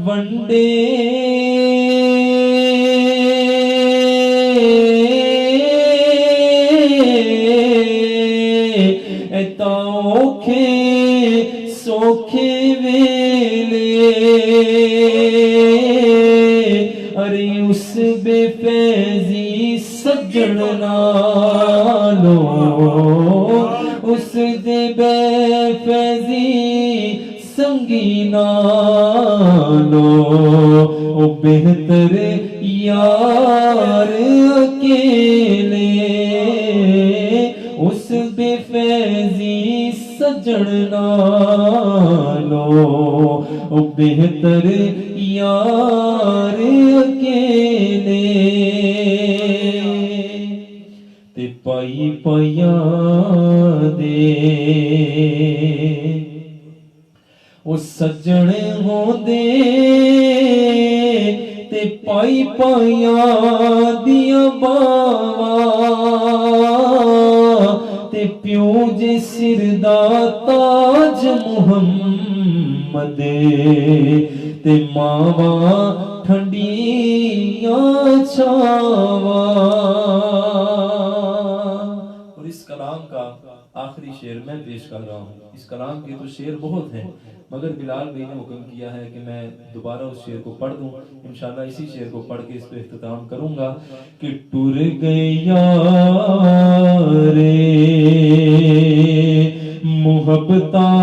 ونڈے ایتا اوکھے سوکھے ویلے ارے اس بے فیضی سجن نالو اس دے بے فیضی سنگی نالو او بہتر یار اکیلے اس بے فیضی سجن نالو او بہتر یار اکیلے تے پائی پایا دے او سجن ہوندے تے پائی پایا دیا باواں تے پیو جے سر دا تاج محمد تے ماواں ٹھنڈیاں چھاواں. اور اس کلام کا آخری شعر میں پیش کر رہا ہوں. اس کلام کے تو شعر بہت ہیں مگر بلال بھائی نے حکم کیا ہے کہ میں دوبارہ اس شعر کو پڑھ دوں. انشاءاللہ اسی شعر کو پڑھ کے اس پہ اختتام کروں گا کہ ٹر گئے یارے محبتاں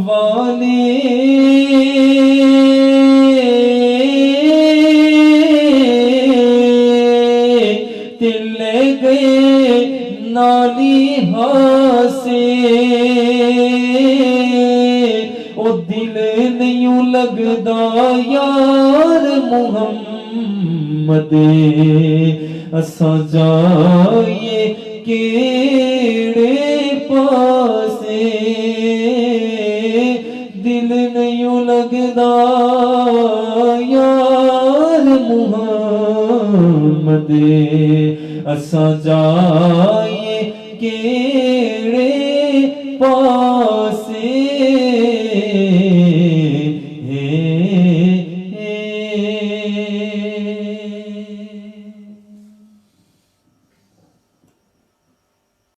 والے تے لے گئے نالی ہاسے او دل نہیں لگدا یار محمد اساں جائیے کیڑے پاسے دل نہیں لگدا یار محمد اساں جائیے